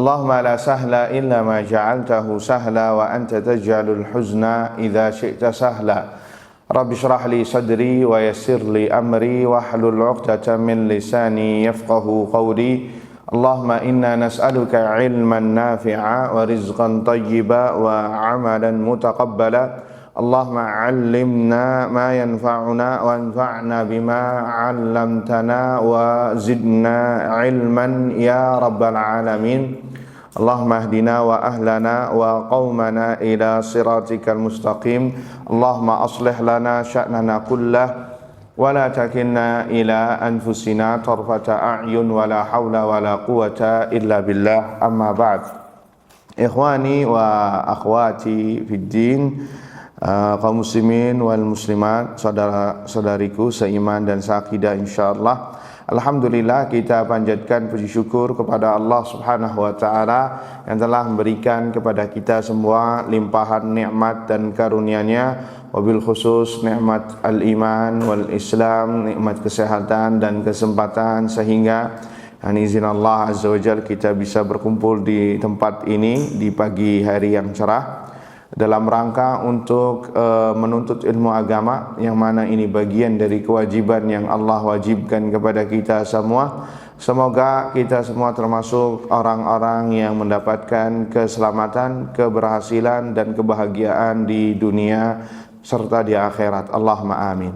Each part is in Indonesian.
Allahumma la sahla illa ma ja'altahu sahla wa anta taj'alul huzna idza syi'ta sahla. Rabbi shrah li sadri wa yassir li amri wahlul 'uqdatam min lisani yafqahu qawli. Allahumma inna nas'aluka 'ilman nafi'a wa rizqan thayyiba wa 'amalan mutaqabbala. Allahumma 'allimna ma yanfa'una wa anfa'na bima 'allamtana wa zidna 'ilman ya rabbal alamin. Allahumma ahdina wa ahlana wa qaumana ila siratikal mustaqim. Allahumma aslih lana sya'nana kullah wa la takilna ila anfusina tarfata a'yun wa la hawla wa la quwata illa billah. Amma ba'd. Ikhwani wa akhwati fid din, kaum muslimin wal muslimat, saudara-saudariku seiman dan seakidah insyaallah. Alhamdulillah, kita panjatkan puji syukur kepada Allah Subhanahu wa taala yang telah memberikan kepada kita semua limpahan nikmat dan karunia-Nya, wabil khusus nikmat al-iman wal Islam, nikmat kesehatan dan kesempatan, sehingga dengan izin Allah Azza wa Jalla kita bisa berkumpul di tempat ini di pagi hari yang cerah dalam rangka untuk menuntut ilmu agama, yang mana ini bagian dari kewajiban yang Allah wajibkan kepada kita semua. Semoga kita semua termasuk orang-orang yang mendapatkan keselamatan, keberhasilan dan kebahagiaan di dunia serta di akhirat. Allahumma amin.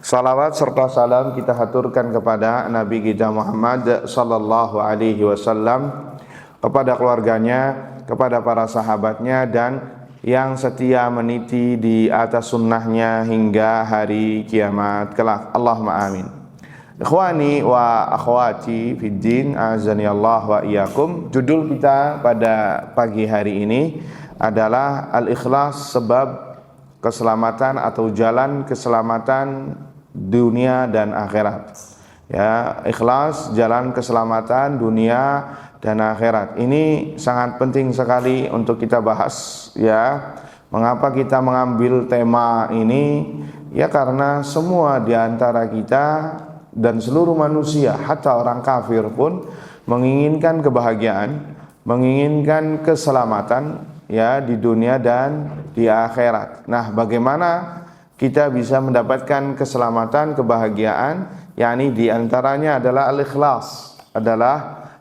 Salawat serta salam kita haturkan kepada Nabi kita Muhammad sallallahu alaihi wasallam, kepada keluarganya, kepada para sahabatnya, dan yang setia meniti di atas sunnahnya hingga hari kiamat kelak. Allahumma amin. Ikhwani wa akhwati fid din, azani Allah wa iyyakum. Judul kita pada pagi hari ini adalah al-ikhlas, sebab keselamatan atau jalan keselamatan dunia dan akhirat. Ya, ikhlas jalan keselamatan dunia dan akhirat. Ini sangat penting sekali untuk kita bahas, ya. Mengapa kita mengambil tema ini? Ya karena semua di antara kita dan seluruh manusia, hatta orang kafir pun menginginkan kebahagiaan, menginginkan keselamatan, ya, di dunia dan di akhirat. Nah, bagaimana kita bisa mendapatkan keselamatan, kebahagiaan? Yakni di antaranya adalah al-ikhlas,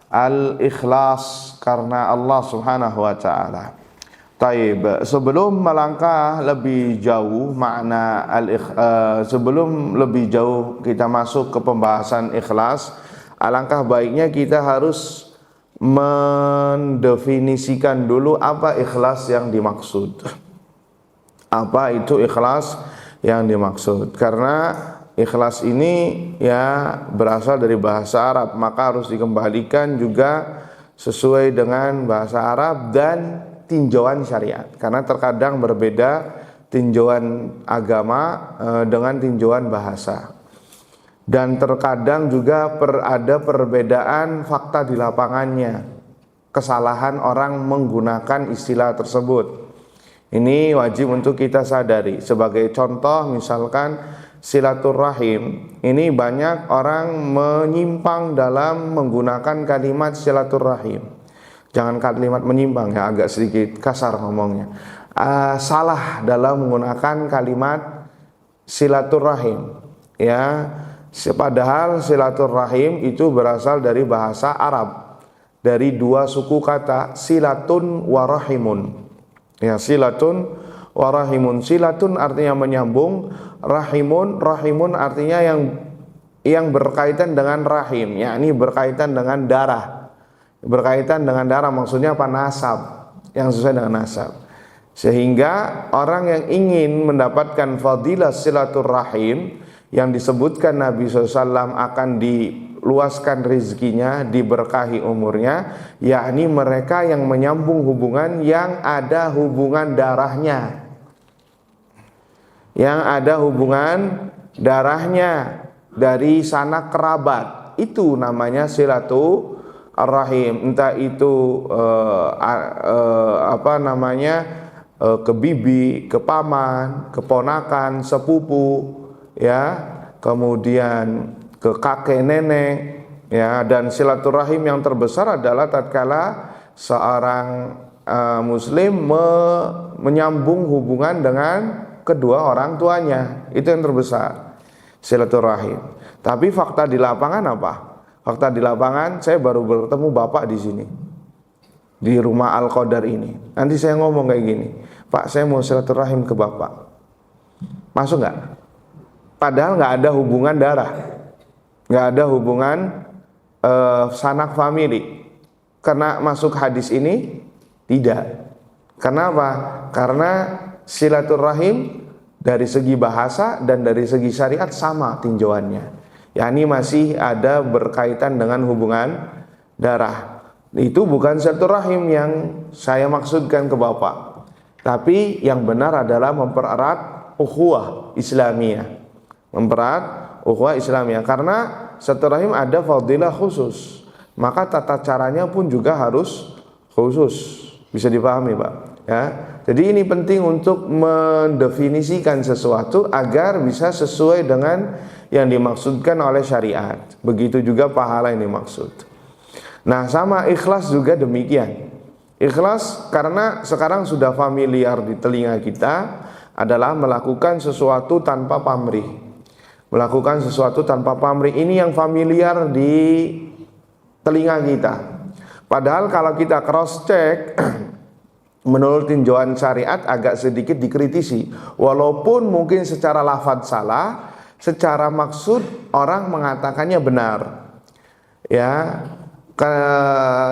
al-ikhlas karena Allah Subhanahu wa taala. Taib, sebelum melangkah lebih jauh makna sebelum lebih jauh kita masuk ke pembahasan ikhlas, alangkah baiknya kita harus mendefinisikan dulu apa ikhlas yang dimaksud. Apa itu ikhlas yang dimaksud? Karena ikhlas ini ya berasal dari bahasa Arab, maka harus dikembalikan juga sesuai dengan bahasa Arab dan tinjauan syariat. Karena terkadang berbeda tinjauan agama dengan tinjauan bahasa. Dan terkadang juga ada perbedaan fakta di lapangannya, kesalahan orang menggunakan istilah tersebut. Ini wajib untuk kita sadari. Sebagai contoh, misalkan silaturahim, ini banyak orang menyimpang dalam menggunakan kalimat silaturahim. Jangan kalimat menyimpang, ya, agak sedikit kasar ngomongnya. Salah dalam menggunakan kalimat silaturahim, ya. Padahal silaturahim itu berasal dari bahasa Arab, dari dua suku kata, silatun wa rahimun. Ya, silatun wa rahimun. Silatun artinya menyambung, rahimun artinya yang berkaitan dengan rahim, yakni berkaitan dengan darah. Berkaitan dengan darah maksudnya apa? Nasab, yang sesuai dengan nasab. Sehingga orang yang ingin mendapatkan fadilah silaturahim yang disebutkan Nabi SAW akan diluaskan rezekinya, diberkahi umurnya, yakni mereka yang menyambung hubungan yang ada hubungan darahnya, dari sanak kerabat. Itu namanya silaturahim. Entah itu ke bibi, ke paman, keponakan, sepupu, ya, kemudian ke kakek nenek, ya. Dan silaturahim yang terbesar adalah tatkala seorang muslim menyambung hubungan dengan kedua orang tuanya. Itu yang terbesar, silaturahim. Tapi fakta di lapangan apa? Fakta di lapangan, saya baru bertemu bapak di sini, di rumah Al-Qadar ini. Nanti saya ngomong kayak gini, Pak, saya mau silaturahim ke bapak. Masuk nggak? Padahal nggak ada hubungan darah, nggak ada hubungan sanak famili. Karena masuk hadis ini tidak. Kenapa? Karena silaturahim dari segi bahasa dan dari segi syariat sama tinjauannya. yakni masih ada berkaitan dengan hubungan darah. Itu bukan silaturahim yang saya maksudkan ke Bapak, tapi yang benar adalah mempererat ukhuwah Islamiyah. Mempererat ukhuwah Islamiyah, karena silaturahim ada fadilah khusus, maka tata caranya pun juga harus khusus. Bisa dipahami, Pak, ya. Jadi ini penting untuk mendefinisikan sesuatu agar bisa sesuai dengan yang dimaksudkan oleh syariat. Begitu juga pahala yang dimaksud. Nah, sama ikhlas juga demikian. Ikhlas karena sekarang sudah familiar di telinga kita adalah melakukan sesuatu tanpa pamrih. Melakukan sesuatu tanpa pamrih ini yang familiar di telinga kita. Padahal kalau kita cross check menurut tinjauan syariat agak sedikit dikritisi. Walaupun mungkin secara lafadz salah, secara maksud orang mengatakannya benar. Ya,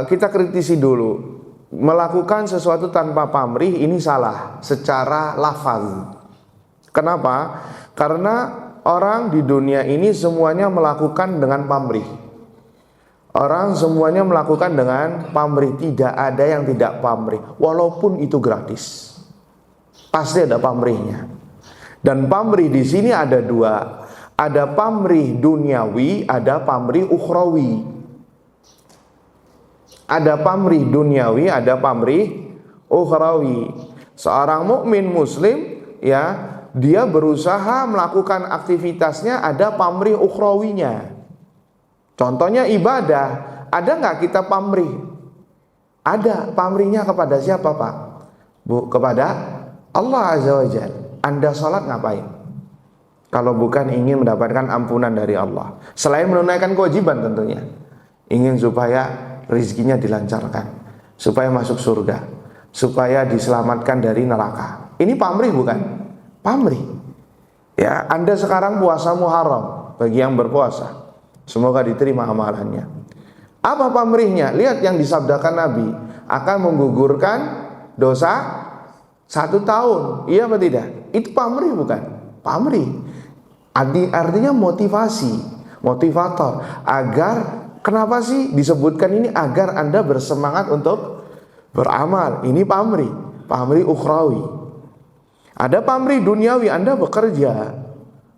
kita kritisi dulu. Melakukan sesuatu tanpa pamrih ini salah secara lafaz. Kenapa? Karena orang di dunia ini semuanya melakukan dengan pamrih. Orang semuanya melakukan dengan pamrih, tidak ada yang tidak pamrih, walaupun itu gratis. Pasti ada pamrihnya. Dan pamrih di sini ada dua. Ada pamrih duniawi, ada pamrih ukhrawi. Ada pamrih duniawi, ada pamrih ukhrawi. Seorang mukmin muslim, ya, dia berusaha melakukan aktivitasnya, ada pamrih ukhrawinya. Contohnya ibadah, ada nggak kita pamrih? Ada. Pamrihnya kepada siapa, Pak? Bu, kepada Allah Azza wa Jalla. Anda sholat ngapain? Kalau bukan ingin mendapatkan ampunan dari Allah, selain menunaikan kewajiban tentunya, ingin supaya rezekinya dilancarkan, supaya masuk surga, supaya diselamatkan dari neraka. Ini pamrih bukan? Pamrih. Ya, Anda sekarang puasa Muharram bagi yang berpuasa. Semoga diterima amalannya. Apa pamrihnya? Lihat yang disabdakan Nabi, akan menggugurkan dosa 1 tahun. Iya atau tidak? Itu pamrih bukan? Pamrih. Artinya motivasi, motivator. Agar, kenapa sih disebutkan ini? Agar Anda bersemangat untuk beramal. Ini pamrih, pamrih ukhrawi. Ada pamrih duniawi, Anda bekerja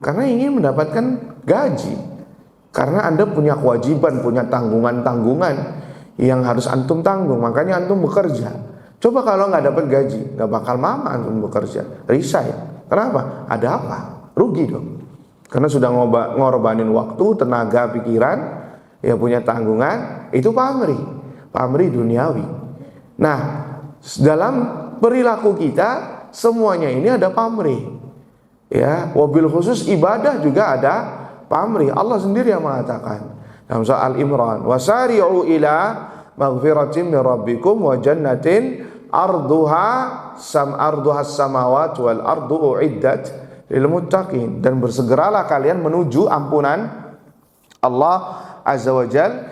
karena ingin mendapatkan gaji. Karena Anda punya kewajiban, punya tanggungan-tanggungan yang harus antum tanggung, makanya antum bekerja. Coba kalau nggak dapat gaji, nggak bakal lama antum bekerja, resign. Kenapa? Ada apa? Rugi dong. Karena sudah ngorbanin waktu, tenaga, pikiran, ya punya tanggungan, itu pamrih, pamrih duniawi. Nah, dalam perilaku kita semuanya ini ada pamrih. Ya, wabil khusus ibadah juga ada pamrih. Allah sendiri yang mengatakan dalam surah Al-Imran, wasari'u ila maghfiratin min rabbikum wa jannatin arduhas samawati wal ardu uiddat lil muttaqin, dan bersegeralah kalian menuju ampunan Allah Azza wa Jal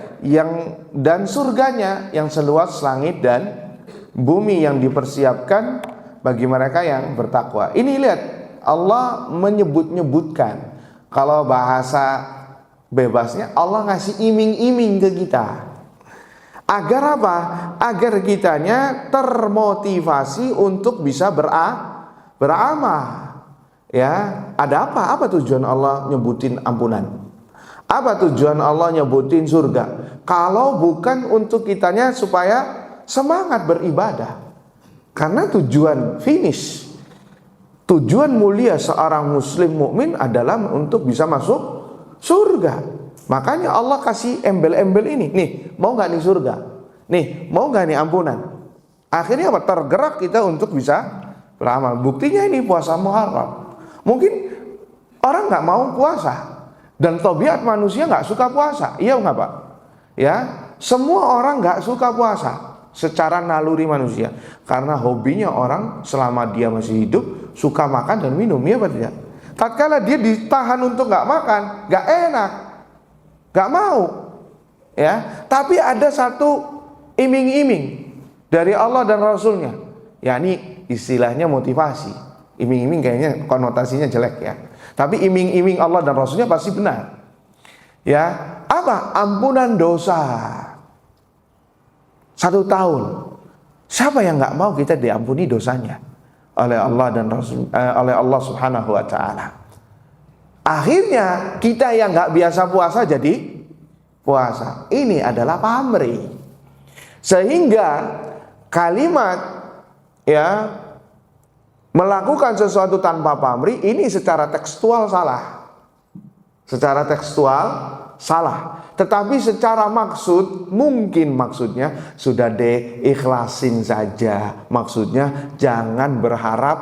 dan surganya yang seluas langit dan bumi, yang dipersiapkan bagi mereka yang bertakwa. Ini lihat, Allah menyebutkan. Kalau bahasa bebasnya, Allah ngasih iming-iming ke kita. Agar apa? Agar kitanya termotivasi untuk bisa beramal. Ya, ada apa? Apa tujuan Allah nyebutin ampunan? Apa tujuan Allah nyebutin surga? Kalau bukan untuk kitanya supaya semangat beribadah. Karena tujuan finish, tujuan mulia seorang muslim mukmin adalah untuk bisa masuk surga. Makanya Allah kasih embel-embel ini. Nih, mau nggak nih surga? Nih, mau nggak nih ampunan? Akhirnya apa? Tergerak kita untuk bisa beramal. Buktinya ini puasa Muharram. Mungkin orang nggak mau puasa, dan tabiat manusia nggak suka puasa. Iya nggak Pak? Ya, semua orang nggak suka puasa secara naluri manusia, karena hobinya orang selama dia masih hidup suka makan dan minum, ya Pak tidak? Tatkala dia ditahan untuk nggak makan, nggak enak, nggak mau, ya. Tapi ada satu iming-iming dari Allah dan Rasulnya, yakni istilahnya motivasi. Iming-iming kayaknya konotasinya jelek ya, tapi iming-iming Allah dan Rasulnya pasti benar. Ya, apa? Ampunan dosa 1 tahun. Siapa yang nggak mau kita diampuni dosanya oleh Allah dan Rasul, oleh Allah Subhanahu Wa Taala? Akhirnya kita yang nggak biasa puasa jadi puasa. Ini adalah pamrih. Sehingga kalimat ya melakukan sesuatu tanpa pamrih ini secara tekstual salah. Secara tekstual salah. Tetapi secara maksud mungkin maksudnya sudah ikhlasin saja. Maksudnya jangan berharap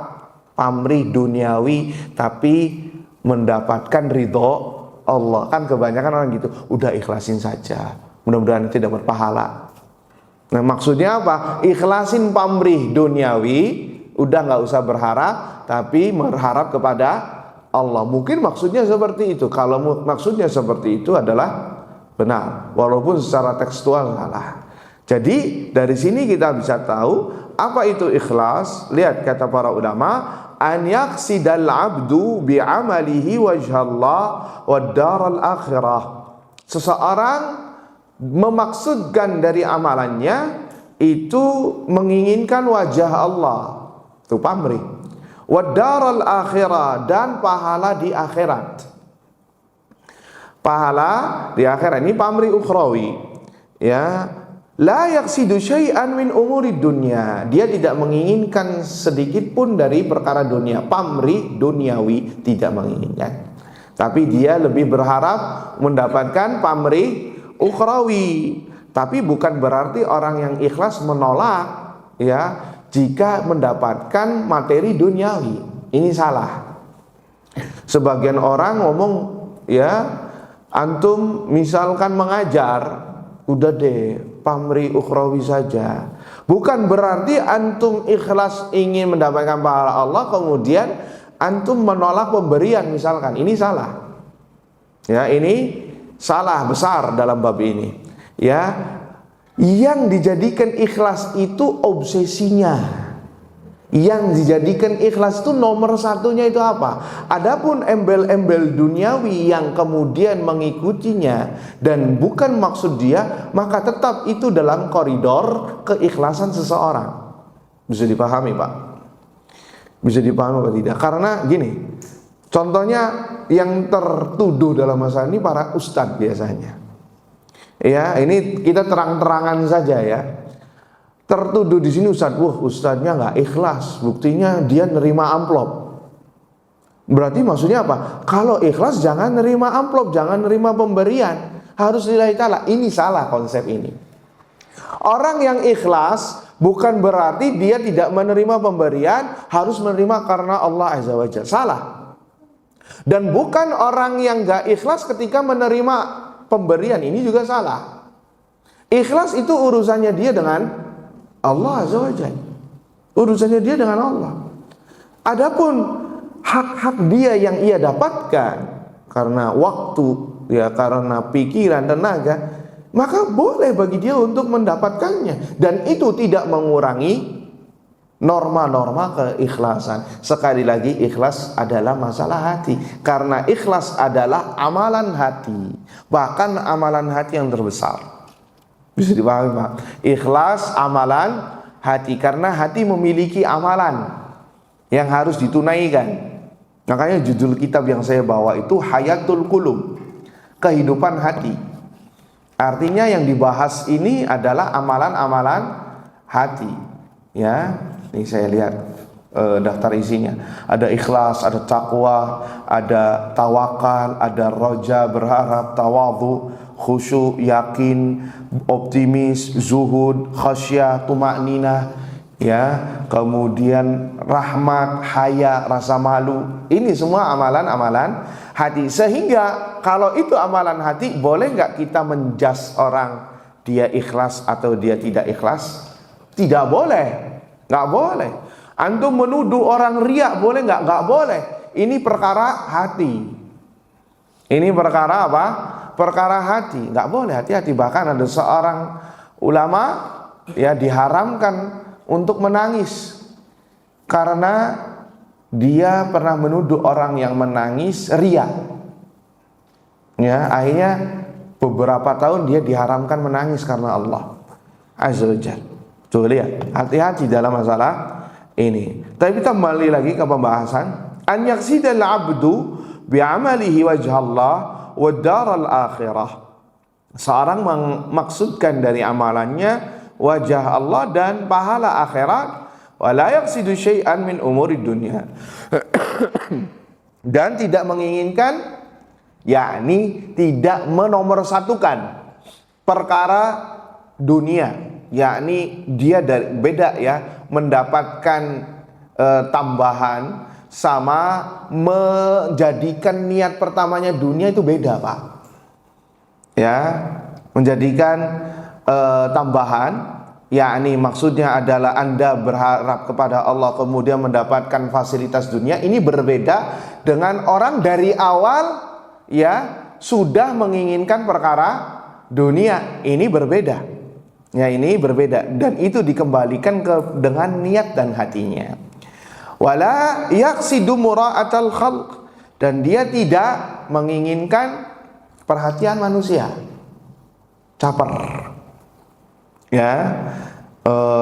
pamrih duniawi tapi mendapatkan ridho Allah. Kan kebanyakan orang gitu, udah ikhlasin saja, mudah-mudahan tidak berpahala. Nah maksudnya apa? Ikhlasin pamrih duniawi, udah nggak usah berharap, tapi berharap kepada Allah. Mungkin maksudnya seperti itu. Kalau maksudnya seperti itu adalah benar, walaupun secara tekstual salah. Jadi dari sini kita bisa tahu apa itu ikhlas. Lihat kata para ulama, an yaqsidal abdu bi'amalihi wajhallah wad daral akhirah. Seseorang memaksudkan dari amalannya itu menginginkan wajah Allah, itu pamrih. Wad daral akhirah, dan pahala di akhirat. Pahala di akhirat ini pamrih ukhrawi. Ya, la yaqsidu syai'an min umuri dunya. Dia tidak menginginkan sedikit pun dari perkara dunia. Pamrih duniawi tidak menginginkan. Tapi dia lebih berharap mendapatkan pamrih ukhrawi. Tapi bukan berarti orang yang ikhlas menolak ya jika mendapatkan materi duniawi. Ini salah. Sebagian orang ngomong ya, antum misalkan mengajar, udah deh pamrih ukhrawi saja. Bukan berarti antum ikhlas ingin mendapatkan pahala Allah kemudian antum menolak pemberian misalkan. Ini salah. Ya, ini salah besar dalam bab ini. Ya, yang dijadikan ikhlas itu obsesinya. Yang dijadikan ikhlas itu nomor satunya itu apa? Adapun embel-embel duniawi yang kemudian mengikutinya dan bukan maksud dia, maka tetap itu dalam koridor keikhlasan seseorang. Bisa dipahami Pak? Bisa dipahami apa tidak? Karena gini, contohnya yang tertuduh dalam masalah ini para ustadz biasanya. Ya, ini kita terang-terangan saja ya. Tertuduh di sini ustadz, ustadznya nggak ikhlas, buktinya dia nerima amplop. Berarti maksudnya apa? Kalau ikhlas jangan nerima amplop, jangan nerima pemberian, harus lillahi ta'ala. Ini salah konsep ini. Orang yang ikhlas bukan berarti dia tidak menerima pemberian, harus menerima karena Allah Azza wa Jalla. Salah. Dan bukan orang yang nggak ikhlas ketika menerima pemberian, ini juga salah. Ikhlas itu urusannya dia dengan Allah Azza wa Jalla. Urusannya dia dengan Allah. Adapun hak-hak dia yang ia dapatkan karena waktu, ya karena pikiran, tenaga, maka boleh bagi dia untuk mendapatkannya. Dan itu tidak mengurangi norma-norma keikhlasan. Sekali lagi, ikhlas adalah masalah hati. Karena ikhlas adalah amalan hati. Bahkan amalan hati yang terbesar. Bisa dipahami Pak? Ikhlas amalan hati, karena hati memiliki amalan yang harus ditunaikan. Makanya judul kitab yang saya bawa itu Hayatul Qulub, kehidupan hati. Artinya yang dibahas ini adalah amalan-amalan hati. Ya, ini saya lihat daftar isinya. Ada ikhlas, ada takwa, ada tawakal, ada roja berharap, tawadhu, khusyuk, yakin, optimis, zuhud, khasyah, tumakninah, ya, kemudian rahmat, haya, rasa malu. Ini semua amalan-amalan hati. Sehingga kalau itu amalan hati, boleh nggak kita menjas orang dia ikhlas atau dia tidak ikhlas? Tidak boleh, nggak boleh. Antum menuduh orang riya boleh nggak? Nggak boleh. Ini perkara hati. Ini perkara apa? Perkara hati. Nggak boleh, hati-hati. Bahkan ada seorang ulama ya diharamkan untuk menangis karena dia pernah menuduh orang yang menangis riya. Ya, akhirnya beberapa tahun dia diharamkan menangis karena Allah Azza wa Jalla. Tuh lihat, hati-hati dalam masalah ini. Tapi kita kembali lagi ke pembahasan an yaqsidal abdu bi'amalihi wajh Allah wa daral akhirah. Seorang memaksudkan dari amalannya wajah Allah dan pahala akhirat, wa la yaqsidu syai'an min umuri dunya. Dan tidak menginginkan, yakni tidak menomorsatukan perkara dunia, yakni dia beda ya, mendapatkan tambahan sama menjadikan niat pertamanya dunia itu beda, Pak. Ya, menjadikan tambahan, yakni maksudnya adalah Anda berharap kepada Allah kemudian mendapatkan fasilitas dunia. Ini berbeda dengan orang dari awal ya sudah menginginkan perkara dunia. Ini berbeda. Ya, ini berbeda dan itu dikembalikan dengan niat dan hatinya. Wala yaqsidu mura'atal khalq, dan dia tidak menginginkan perhatian manusia. Caper. Ya,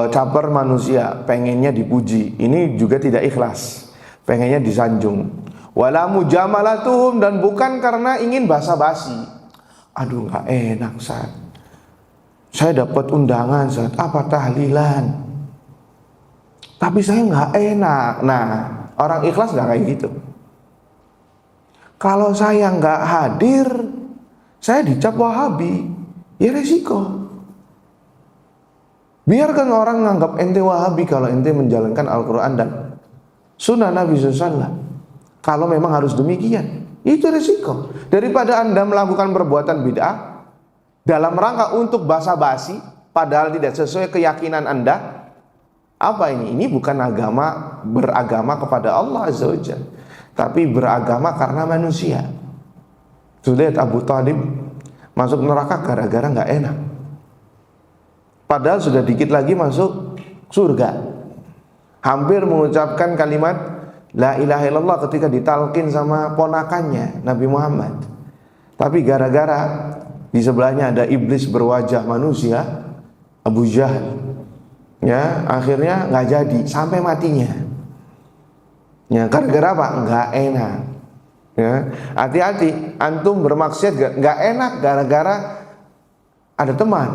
caper manusia, pengennya dipuji. Ini juga tidak ikhlas. Pengennya disanjung. Wala mujamalatuhum, dan bukan karena ingin basa-basi. Aduh, enggak enak, Ustaz. Saya dapat undangan, Ustaz, apa tahlilan, tapi saya nggak enak. Nah, orang ikhlas nggak kayak gitu. Kalau saya nggak hadir, saya dicap Wahabi, ya resiko. Biarkan orang nganggap ente Wahabi kalau ente menjalankan Al-Quran dan Sunnah Nabi SAW. Kalau memang harus demikian, itu resiko. Daripada Anda melakukan perbuatan bid'ah dalam rangka untuk basa-basi padahal tidak sesuai keyakinan Anda. Apa ini? Ini bukan agama, beragama kepada Allah Azza wa Jalla, tapi beragama karena manusia. Sudah lihat Abu Thalib masuk neraka gara-gara nggak enak, padahal sudah dikit lagi masuk surga. Hampir mengucapkan kalimat la ilaha illallah ketika ditalkin sama ponakannya Nabi Muhammad, tapi gara-gara di sebelahnya ada iblis berwajah manusia, Abu Jahal, ya akhirnya nggak jadi sampai matinya. Ya, gara-gara apa? Nggak enak. Ya, hati-hati, antum bermaksiat nggak enak gara-gara ada teman.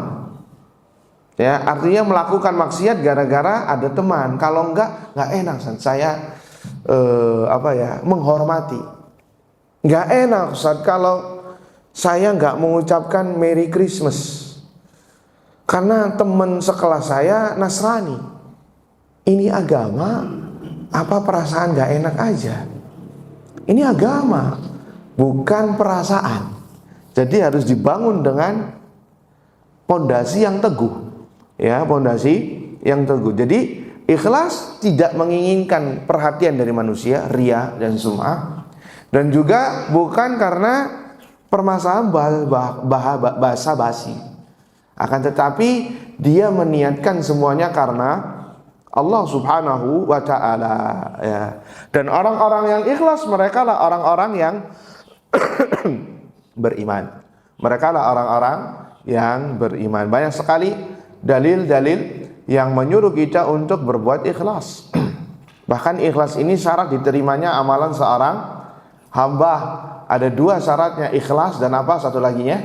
Ya, artinya melakukan maksiat gara-gara ada teman. Kalau nggak enak. Saya menghormati. Nggak enak, Ustaz, kalau saya nggak mengucapkan Merry Christmas karena teman sekelas saya Nasrani. Ini agama apa perasaan nggak enak aja? Ini agama, bukan perasaan. Jadi harus dibangun dengan pondasi yang teguh, ya, pondasi yang teguh. Jadi ikhlas tidak menginginkan perhatian dari manusia, riya dan sum'ah, dan juga bukan karena permasalahan bahasa basi. Akan tetapi dia meniatkan semuanya karena Allah Subhanahu wa ta'ala, ya. Dan orang-orang yang ikhlas, mereka lah orang-orang yang beriman. Mereka lah orang-orang yang beriman. Banyak sekali dalil-dalil yang menyuruh kita untuk berbuat ikhlas. Bahkan ikhlas ini syarat diterimanya amalan seorang hamba. Ada dua syaratnya, ikhlas dan apa satu laginya?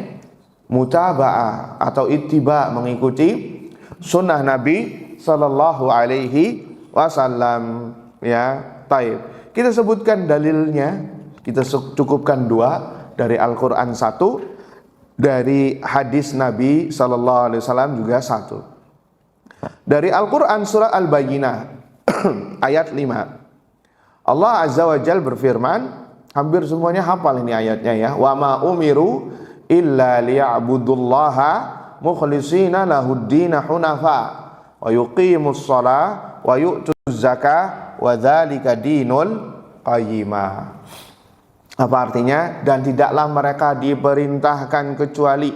Mutaba'ah atau ittiba, mengikuti sunnah Nabi sallallahu alaihi wasallam, ya. Taib. Kita sebutkan dalilnya, kita cukupkan dua dari Al-Quran, satu Dari hadis Nabi sallallahu alaihi wasallam juga satu. Dari Al-Qur'an surah Al-Bayyinah ayat 5. Allah Azza wa Jalla berfirman, hampir semuanya hafal ini ayatnya ya. Wa ma umiru illa liya'budullaha mukhlishina lahud-din hunafa wa yuqimus shalah wa yu'tuz zakah wa dzalika dinul qayyimah. Apa artinya? Dan tidaklah mereka diperintahkan kecuali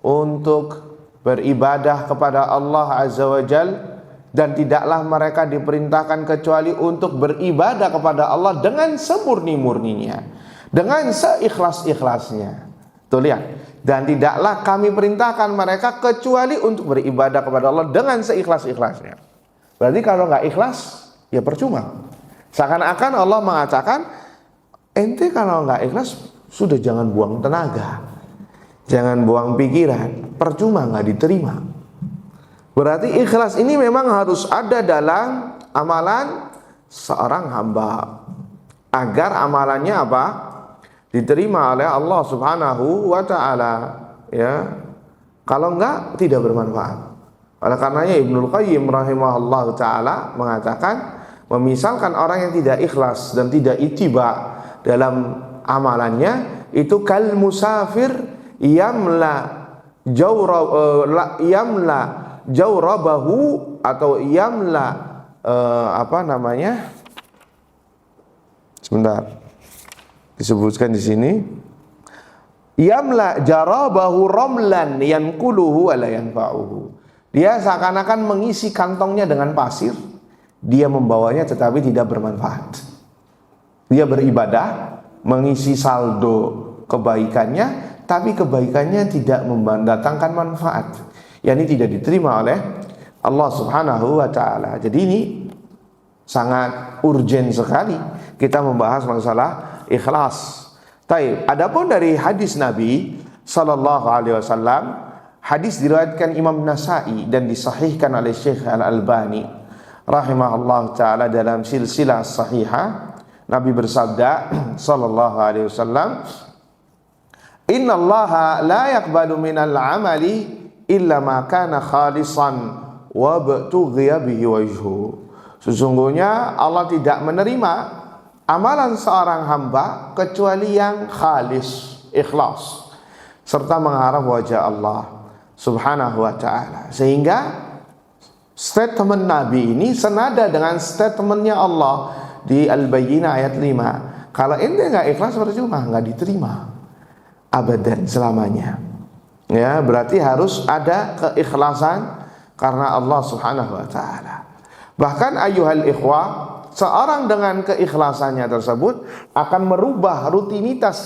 untuk beribadah kepada Allah Azza wa Jalla, dan tidaklah mereka diperintahkan kecuali untuk beribadah kepada Allah dengan semurni-murninya, dengan seikhlas-ikhlasnya. Tuh lihat, dan tidaklah kami perintahkan mereka kecuali untuk beribadah kepada Allah dengan seikhlas-ikhlasnya. Berarti kalau nggak ikhlas, ya percuma. Seakan-akan Allah mengatakan, ente kalau nggak ikhlas, sudah jangan buang tenaga, jangan buang pikiran, percuma, nggak diterima. Berarti ikhlas ini memang harus ada dalam amalan seorang hamba, agar amalannya apa? Diterima oleh Allah Subhanahu wa ta'ala, ya. Kalau enggak, tidak bermanfaat. Oleh karenanya Ibnul Qayyim rahimahullah ta'ala mengatakan, memisalkan orang yang tidak ikhlas dan tidak ittiba dalam amalannya, itu kal musafir yamla jawrabahu atau yamla sebentar, disebutkan di sini, yamla jarabahu ramlan yanquluhu wala yanfa'uhu. Dia seakan-akan mengisi kantongnya dengan pasir, dia membawanya tetapi tidak bermanfaat. Dia beribadah, mengisi saldo kebaikannya, tapi kebaikannya tidak mendatangkan manfaat, yakni tidak diterima oleh Allah Subhanahu wa ta'ala. Jadi ini sangat urgent sekali kita membahas masalah ikhlas. Taib. Adapun dari hadis Nabi sallallahu alaihi wasallam, hadis diriwayatkan Imam Nasa'i dan disahihkan oleh Syekh Al-Albani rahimahullah taala dalam silsilah sahihah. Nabi bersabda sallallahu alaihi wasallam, "Innallaha la yaqbalu minal amali illa ma kana khalisan wa btughiya bihi wajhu." Sesungguhnya Allah tidak menerima amalan seorang hamba kecuali yang khalis, ikhlas, serta mengharap wajah Allah Subhanahu wa ta'ala. Sehingga statement Nabi ini senada dengan statementnya Allah di Al-Bayyinah ayat 5. Kalau ente nggak ikhlas percuma, nggak diterima abadan selamanya. Ya, berarti harus ada keikhlasan karena Allah Subhanahu wa ta'ala. Bahkan ayyuhal ikhwah, seorang dengan keikhlasannya tersebut akan merubah rutinitas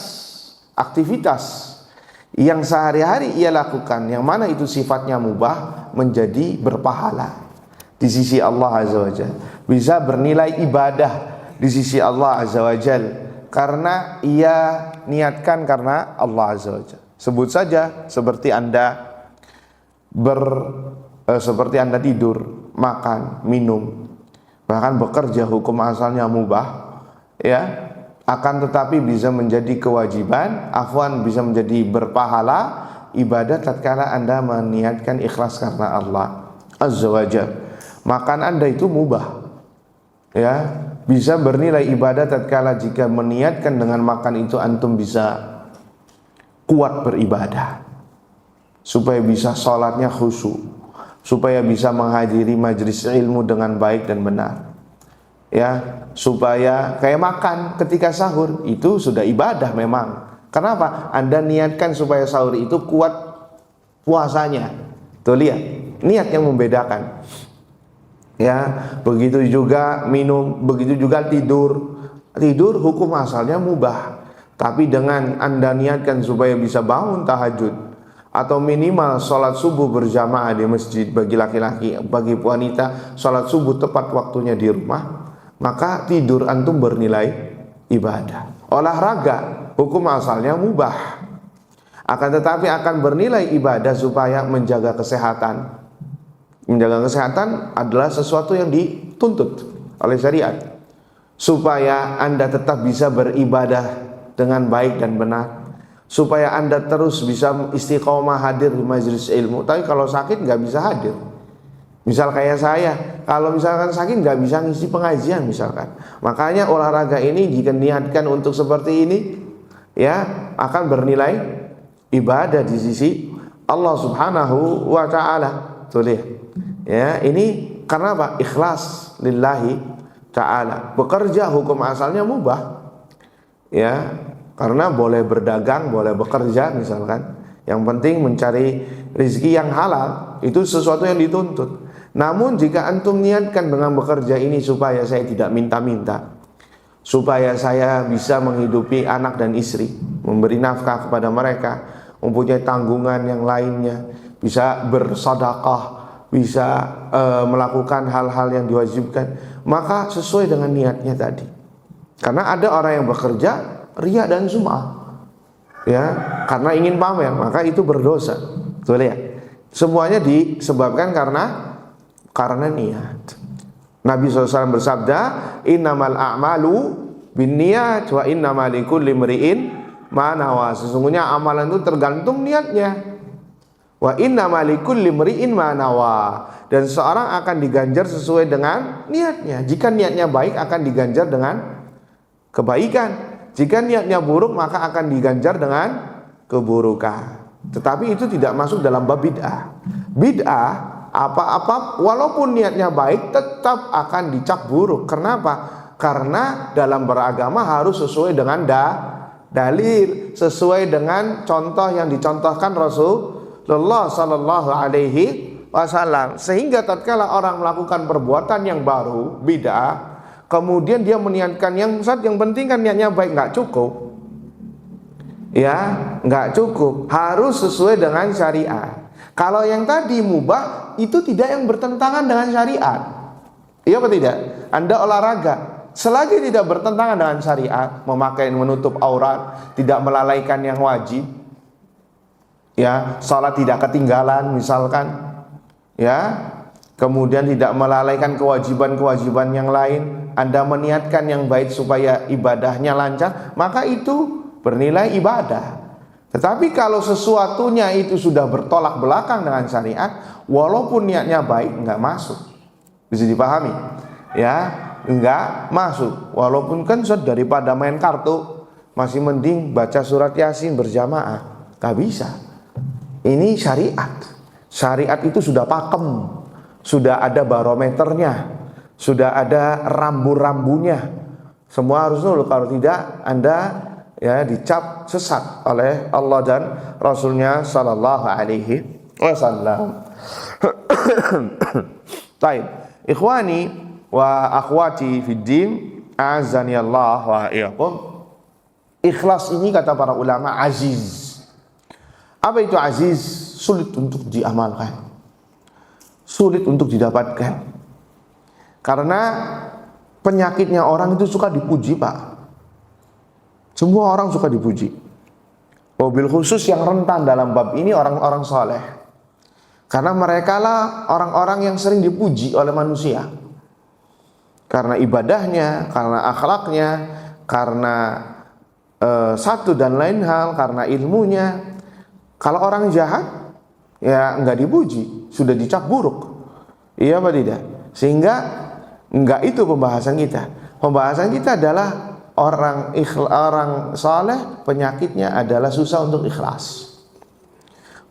aktivitas yang sehari-hari ia lakukan, yang mana itu sifatnya mubah, menjadi berpahala di sisi Allah Azza wa Jalla, bisa bernilai ibadah di sisi Allah Azza wa Jalla karena ia niatkan karena Allah Azza wa Jalla. Sebut saja seperti Anda tidur, makan, minum, bahkan bekerja, hukum asalnya mubah, ya, akan tetapi bisa menjadi kewajiban, afwan, bisa menjadi berpahala ibadah tatkala Anda meniatkan ikhlas karena Allah Azza wa Jalla. Makan Anda itu mubah, ya, bisa bernilai ibadah tatkala jika meniatkan dengan makan itu antum bisa kuat beribadah, supaya bisa sholatnya khusyuk, supaya bisa menghadiri majelis ilmu dengan baik dan benar, ya, supaya kayak makan ketika sahur itu sudah ibadah memang. Kenapa? Anda niatkan supaya sahur itu kuat puasanya. Tuh lihat, niat yang membedakan. Ya, begitu juga minum, begitu juga tidur. Tidur hukum asalnya mubah, tapi dengan Anda niatkan supaya bisa bangun tahajud atau minimal sholat subuh berjamaah di masjid bagi laki-laki, bagi wanita sholat subuh tepat waktunya di rumah, maka tidur antum bernilai ibadah. Olahraga hukum asalnya mubah, akan tetapi akan bernilai ibadah supaya menjaga kesehatan. Menjaga kesehatan adalah sesuatu yang dituntut oleh syariat, supaya Anda tetap bisa beribadah dengan baik dan benar, supaya Anda terus bisa istiqomah hadir di majelis ilmu. Tapi kalau sakit nggak bisa hadir. Misal kayak saya, kalau misalkan sakit nggak bisa ngisi pengajian misalkan. Makanya olahraga ini jika niatkan untuk seperti ini, ya akan bernilai ibadah di sisi Allah Subhanahu wa Ta'ala. Tuh lihat. Ya, ini karena apa? Ikhlas lillahi ta'ala. Bekerja hukum asalnya mubah. Ya, karena boleh berdagang, boleh bekerja misalkan. Yang penting mencari rezeki yang halal, itu sesuatu yang dituntut. Namun jika antum niatkan dengan bekerja ini supaya saya tidak minta-minta, supaya saya bisa menghidupi anak dan istri, memberi nafkah kepada mereka, mempunyai tanggungan yang lainnya, bisa bersedekah, bisa melakukan hal-hal yang diwajibkan, maka sesuai dengan niatnya tadi. Karena ada orang yang bekerja riya dan sum'ah, ya, karena ingin pamer, maka itu berdosa. Tuh lihat, semuanya disebabkan karena niat. Nabi SAW bersabda, innamal a'malu binniyat wa innamal likulli imri'in ma nawa. Sesungguhnya amalan itu tergantung niatnya. Wa innamal likulli imri'in ma nawa. Dan seorang akan diganjar sesuai dengan niatnya. Jika niatnya baik akan diganjar dengan kebaikan. Jika niatnya buruk maka akan diganjar dengan keburukan. Tetapi itu tidak masuk dalam bab bid'ah. Bid'ah apa-apa walaupun niatnya baik tetap akan dicap buruk. Kenapa? Karena dalam beragama harus sesuai dengan dalil, sesuai dengan contoh yang dicontohkan Rasulullah sallallahu alaihi wasallam. Sehingga tatkala orang melakukan perbuatan yang baru, bid'ah, kemudian dia meniatkan yang penting kan niatnya baik, nggak cukup. Ya, nggak cukup. Harus sesuai dengan syariat. Kalau yang tadi mubah, itu tidak yang bertentangan dengan syariat. Iya apa tidak? Anda olahraga, selagi tidak bertentangan dengan syariat, memakai menutup aurat, tidak melalaikan yang wajib, ya, salat tidak ketinggalan misalkan, ya, kemudian tidak melalaikan kewajiban-kewajiban yang lain, Anda meniatkan yang baik supaya ibadahnya lancar, maka itu bernilai ibadah. Tetapi kalau sesuatunya itu sudah bertolak belakang dengan syariat, walaupun niatnya baik, enggak masuk. Bisa dipahami? Ya, enggak masuk. Walaupun kan daripada main kartu, masih mending baca surat Yasin berjamaah. Enggak bisa. Ini syariat. Syariat itu sudah pakem, sudah ada barometernya, sudah ada rambu-rambunya. Semua harus nurut, kalau tidak Anda ya dicap sesat oleh Allah dan Rasulnya sallallahu alaihi wasallam. Baik, ikhwani wa akhwati fid din, azani Allah wa iyyakum. Ikhlas ini kata para ulama aziz. Apa itu aziz? Sulit untuk diamalkan, sulit untuk didapatkan. Karena penyakitnya orang itu suka dipuji, Pak. Semua orang suka dipuji. Wabil khusus yang rentan dalam bab ini orang-orang soleh. Karena mereka lah orang-orang yang sering dipuji oleh manusia. Karena ibadahnya, karena akhlaknya, karena satu dan lain hal, karena ilmunya. Kalau orang jahat, ya enggak dipuji, sudah dicap buruk. Iya apa tidak? Sehingga enggak itu pembahasan kita. Pembahasan kita adalah orang saleh penyakitnya adalah susah untuk ikhlas.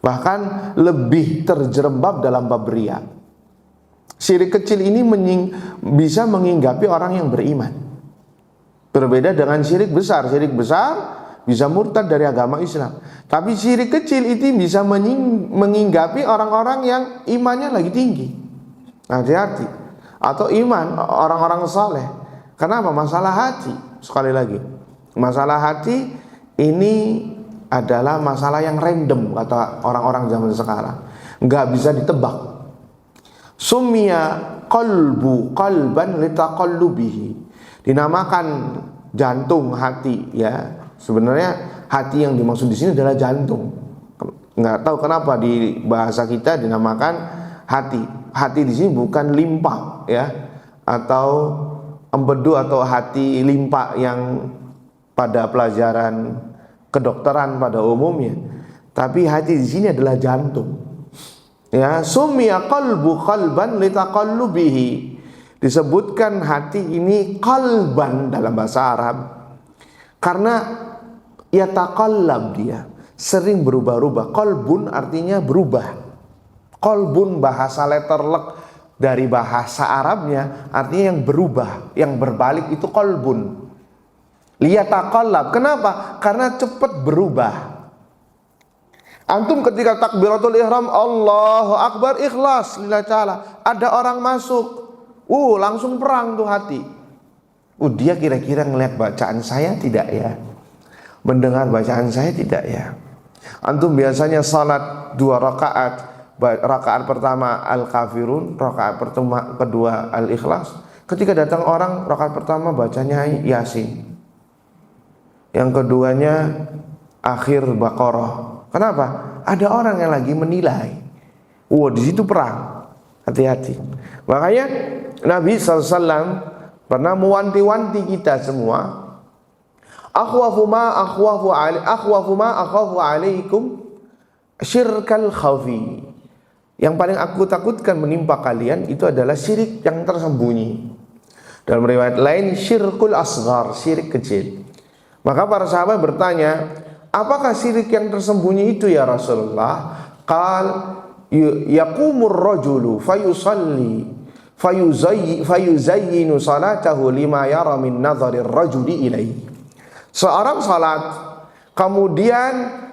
Bahkan lebih terjerembab dalam bab riya. Syirik kecil ini bisa menginggapi orang yang beriman. Berbeda dengan syirik besar. Syirik besar bisa murtad dari agama Islam. Tapi syirik kecil itu bisa menginggapi orang-orang yang imannya lagi tinggi. Hati-hati. Atau iman orang-orang saleh. Kenapa? Masalah hati. Sekali lagi, masalah hati ini adalah masalah yang random kata orang-orang zaman sekarang, nggak bisa ditebak. Summiya qalbu qalban litaqallubihi, dinamakan jantung hati, ya. Sebenarnya hati yang dimaksud di sini adalah jantung. Nggak tahu kenapa di bahasa kita dinamakan hati. Hati di sini bukan limpa, ya, atau empedu atau hati limpa yang pada pelajaran kedokteran pada umumnya. Tapi hati di sini adalah jantung. Ya, summiya qalbu qalban litaqallubihi. Disebutkan hati ini qalban dalam bahasa Arab karena yataqallab, dia sering berubah-ubah. Qalbun artinya berubah. Qalbun bahasa letterlek dari bahasa Arabnya artinya yang berubah, yang berbalik itu qalbun. Liyataqallab. Kenapa? Karena cepat berubah. Antum ketika takbiratul ihram Allahu Akbar ikhlas lillahi ta'ala, ada orang masuk, langsung perang tuh hati. Dia kira-kira ngelihat bacaan saya tidak ya? Mendengar bacaan saya tidak ya? Antum biasanya salat 2 rakaat, rakaat pertama Al-Kafirun, rakaat kedua Al-Ikhlas. Ketika datang orang, rakaat pertama bacanya Yasin, yang keduanya akhir Baqarah. Kenapa? Ada orang yang lagi menilai. Di situ perang. Hati-hati. Makanya Nabi SAW pernah mewanti-wanti kita semua. Akhwafu ma akhafu alaikum syirkal khafi. Yang paling aku takutkan menimpa kalian itu adalah syirik yang tersembunyi. Dalam riwayat lain syirkul asghar, syirik kecil. Maka para sahabat bertanya, apakah syirik yang tersembunyi itu ya Rasulullah? Qal yaqumur rajulu fayusalli fayuzayyinu salatahu lima yara min nadharir rajuli ilaihi. Seorang salat, kemudian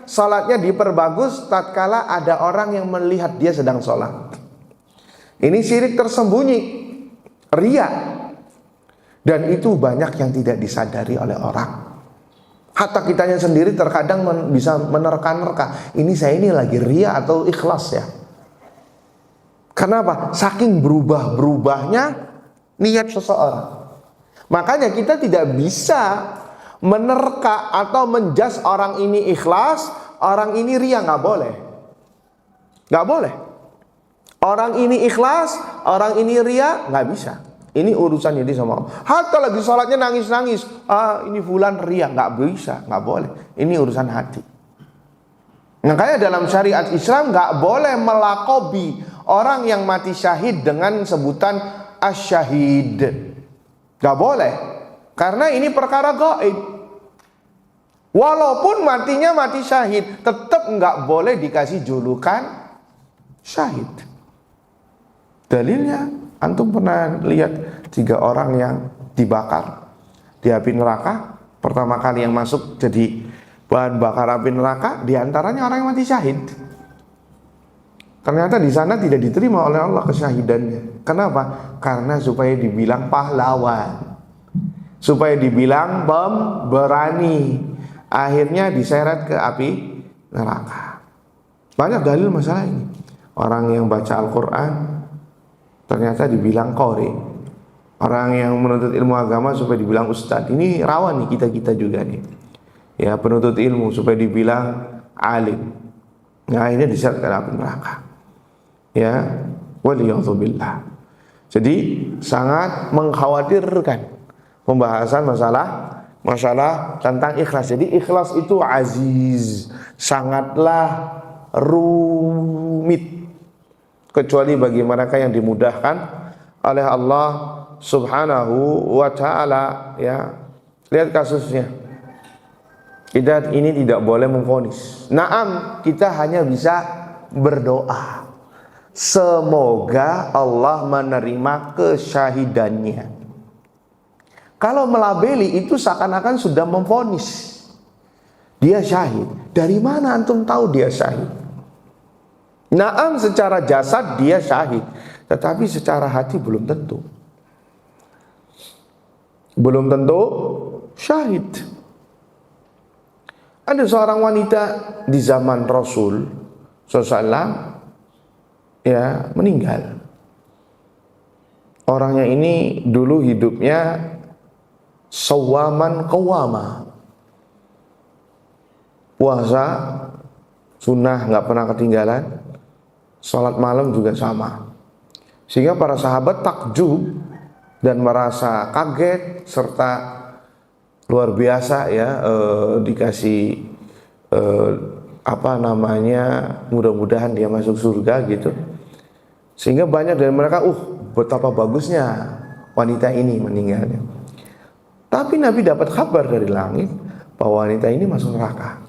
salatnya diperbagus tatkala ada orang yang melihat dia sedang salat. Ini syirik tersembunyi, riya. Dan itu banyak yang tidak disadari oleh orang. Hatta kitanya sendiri terkadang bisa menerka-nerka, ini saya ini lagi riya atau ikhlas ya. Kenapa? Saking berubah-berubahnya niat seseorang. Makanya kita tidak bisa menerka atau menjas orang ini ikhlas, orang ini riya, nggak boleh. Nggak boleh. Orang ini ikhlas, orang ini riya, nggak bisa. Ini urusan ini sama Allah. Hatta lagi sholatnya nangis-nangis, ini fulan riya, nggak bisa, nggak boleh. Ini urusan hati. Makanya dalam syariat Islam nggak boleh melakobi orang yang mati syahid dengan sebutan asyahid. Nggak boleh, karena ini perkara gaib. Walaupun matinya mati syahid, tetap nggak boleh dikasih julukan syahid. Dalilnya, antum pernah lihat 3 orang yang dibakar di api neraka? Pertama kali yang masuk jadi bahan bakar api neraka, diantaranya orang yang mati syahid. Ternyata di sana tidak diterima oleh Allah kesyahidannya. Kenapa? Karena supaya dibilang pahlawan, supaya dibilang berani. Akhirnya diseret ke api neraka. Banyak dalil masalah ini. Orang yang baca Al-Quran ternyata dibilang qori. Orang yang menuntut ilmu agama supaya dibilang ustadz. Ini rawan nih kita juga nih. Ya, penuntut ilmu supaya dibilang alim. Nah, ini diseret ke api neraka. Ya, waliyadzubillah. Jadi sangat mengkhawatirkan pembahasan masalah tentang ikhlas. Jadi ikhlas itu aziz, sangatlah rumit, kecuali bagi mereka yang dimudahkan oleh Allah Subhanahu wa ta'ala. Ya, lihat kasusnya. Kita ini tidak boleh memvonis. Naam, kita hanya bisa berdoa, semoga Allah menerima kesyahidannya. Kalau melabeli itu seakan-akan sudah memvonis dia syahid. Dari mana antum tahu dia syahid? Naam, secara jasad dia syahid, tetapi secara hati belum tentu. Belum tentu syahid. Ada seorang wanita di zaman Rasul SAW, ya, meninggal. Orangnya ini dulu hidupnya sawaman qawama, puasa sunnah nggak pernah ketinggalan, sholat malam juga sama. Sehingga para sahabat takjub dan merasa kaget serta luar biasa ya, dikasih mudah-mudahan dia masuk surga gitu. Sehingga banyak dari mereka, betapa bagusnya wanita ini meninggalnya. Tapi Nabi dapat kabar dari langit bahwa wanita ini masuk neraka.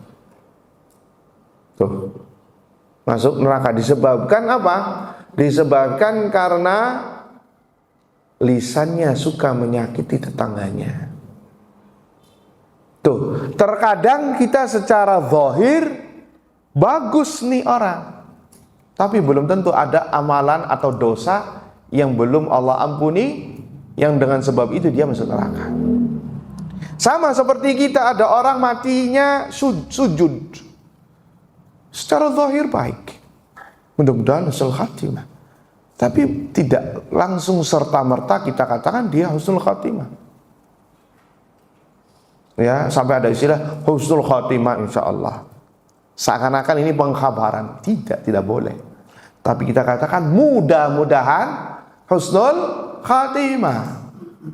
Tuh, masuk neraka disebabkan apa? Disebabkan karena lisannya suka menyakiti tetangganya. Tuh, terkadang kita secara zahir bagus nih orang, tapi belum tentu ada amalan atau dosa yang belum Allah ampuni, yang dengan sebab itu dia masuk neraka. Sama seperti kita, ada orang matinya sujud, secara zahir baik, mudah-mudahan husnul khatimah, tapi tidak langsung serta-merta kita katakan dia husnul khatimah. Ya, sampai ada istilah husnul khatimah insyaallah, seakan-akan ini pengkhabaran. Tidak boleh. Tapi kita katakan mudah-mudahan husnul khatimah,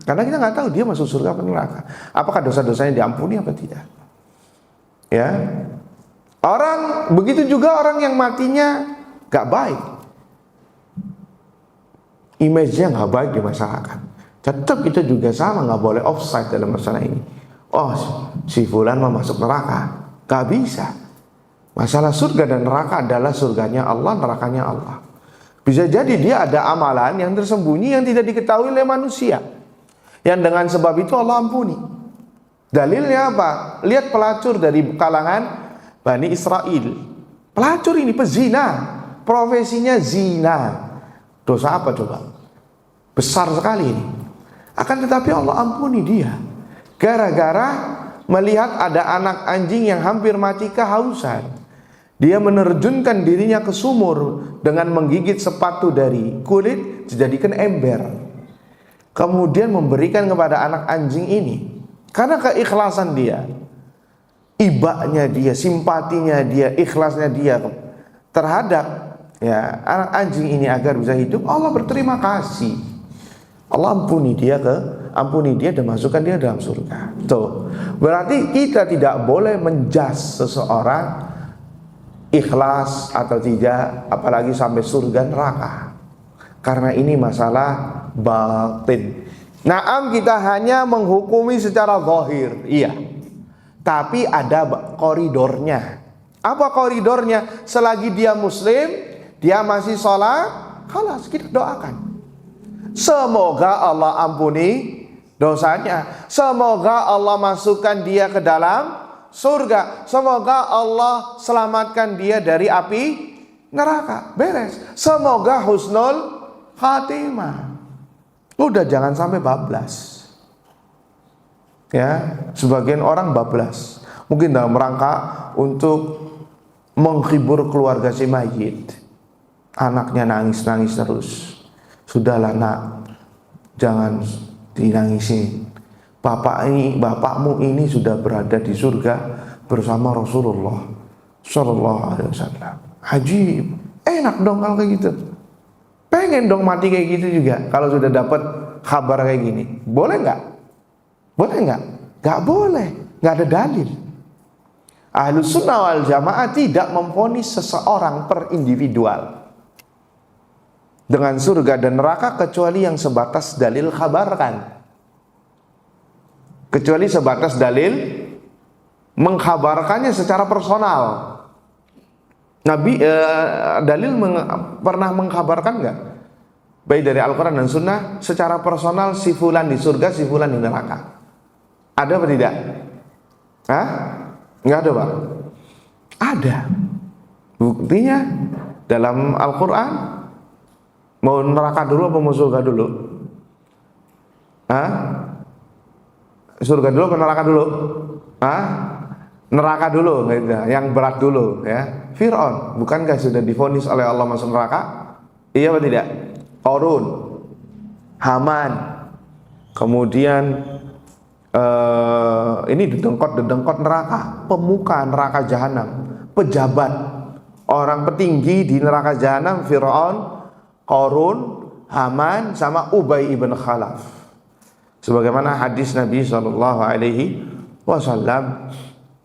karena kita nggak tahu dia masuk surga atau neraka, apakah dosa-dosanya diampuni apa tidak. Ya, orang begitu juga orang yang matinya nggak baik, image-nya nggak baik di masyarakat, tetap kita juga sama, nggak boleh offside dalam masalah ini. Si fulan mau masuk neraka, nggak bisa. Masalah surga dan neraka adalah surganya Allah, nerakanya Allah. Bisa jadi dia ada amalan yang tersembunyi yang tidak diketahui oleh manusia, yang dengan sebab itu Allah ampuni. Dalilnya apa? Lihat pelacur dari kalangan Bani Israel. Pelacur ini pezina, profesinya zina. Dosa apa coba? Besar sekali ini. Akan tetapi Allah ampuni dia, gara-gara melihat ada anak anjing yang hampir mati kehausan. Dia menerjunkan dirinya ke sumur dengan menggigit sepatu dari kulit dijadikan ember, kemudian memberikan kepada anak anjing ini. Karena keikhlasan dia, ibanya dia, simpatinya dia, ikhlasnya dia terhadap anak anjing ini agar bisa hidup, Allah berterima kasih. Allah ampuni dia dan masukkan dia dalam surga. Tuh, berarti kita tidak boleh menjudge seseorang ikhlas atau tidak, apalagi sampai surga neraka, karena ini masalah batin. Naam, kita hanya menghukumi secara zahir, iya, tapi ada koridornya. Apa koridornya? Selagi dia muslim, dia masih sholat, khalas, kita doakan, semoga Allah ampuni dosanya, semoga Allah masukkan dia ke dalam surga, semoga Allah selamatkan dia dari api neraka, beres. Semoga husnul khatimah. Udah, jangan sampai bablas. Ya, sebagian orang bablas mungkin dalam rangka untuk menghibur keluarga si mayit. Anaknya nangis-nangis terus. Sudahlah nak, jangan dinangisin. Bapakmu ini sudah berada di surga bersama Rasulullah Sallallahu Alaihi Wasallam. Ajib, enak dong kalau kayak gitu. Pengen dong mati kayak gitu juga kalau sudah dapat kabar kayak gini. Boleh nggak? Boleh nggak? Nggak boleh, nggak ada dalil. Ahlus Sunnah wal Jamaah tidak memvonis seseorang per individual dengan surga dan neraka kecuali yang sebatas dalil khabarkan. Kecuali sebatas dalil mengkhabarkannya secara personal. Nabi dalil pernah mengkhabarkan nggak? Baik dari Al-Quran dan Sunnah secara personal, si fulan di surga, si fulan di neraka. Ada apa tidak? Nggak ada, Pak? Ada. Buktinya dalam Al-Quran. Mau neraka dulu apa mau surga dulu? Surga dulu atau neraka dulu? Neraka dulu, yang berat dulu ya. Fir'aun, bukankah sudah divonis oleh Allah masuk neraka? Iya atau tidak? Qarun, Haman, kemudian ini dedengkot neraka, pemuka neraka jahanam, pejabat, orang petinggi di neraka jahanam, Fir'aun, Qarun, Haman, sama Ubay ibn Khalaf. Sebagaimana hadis Nabi SAW,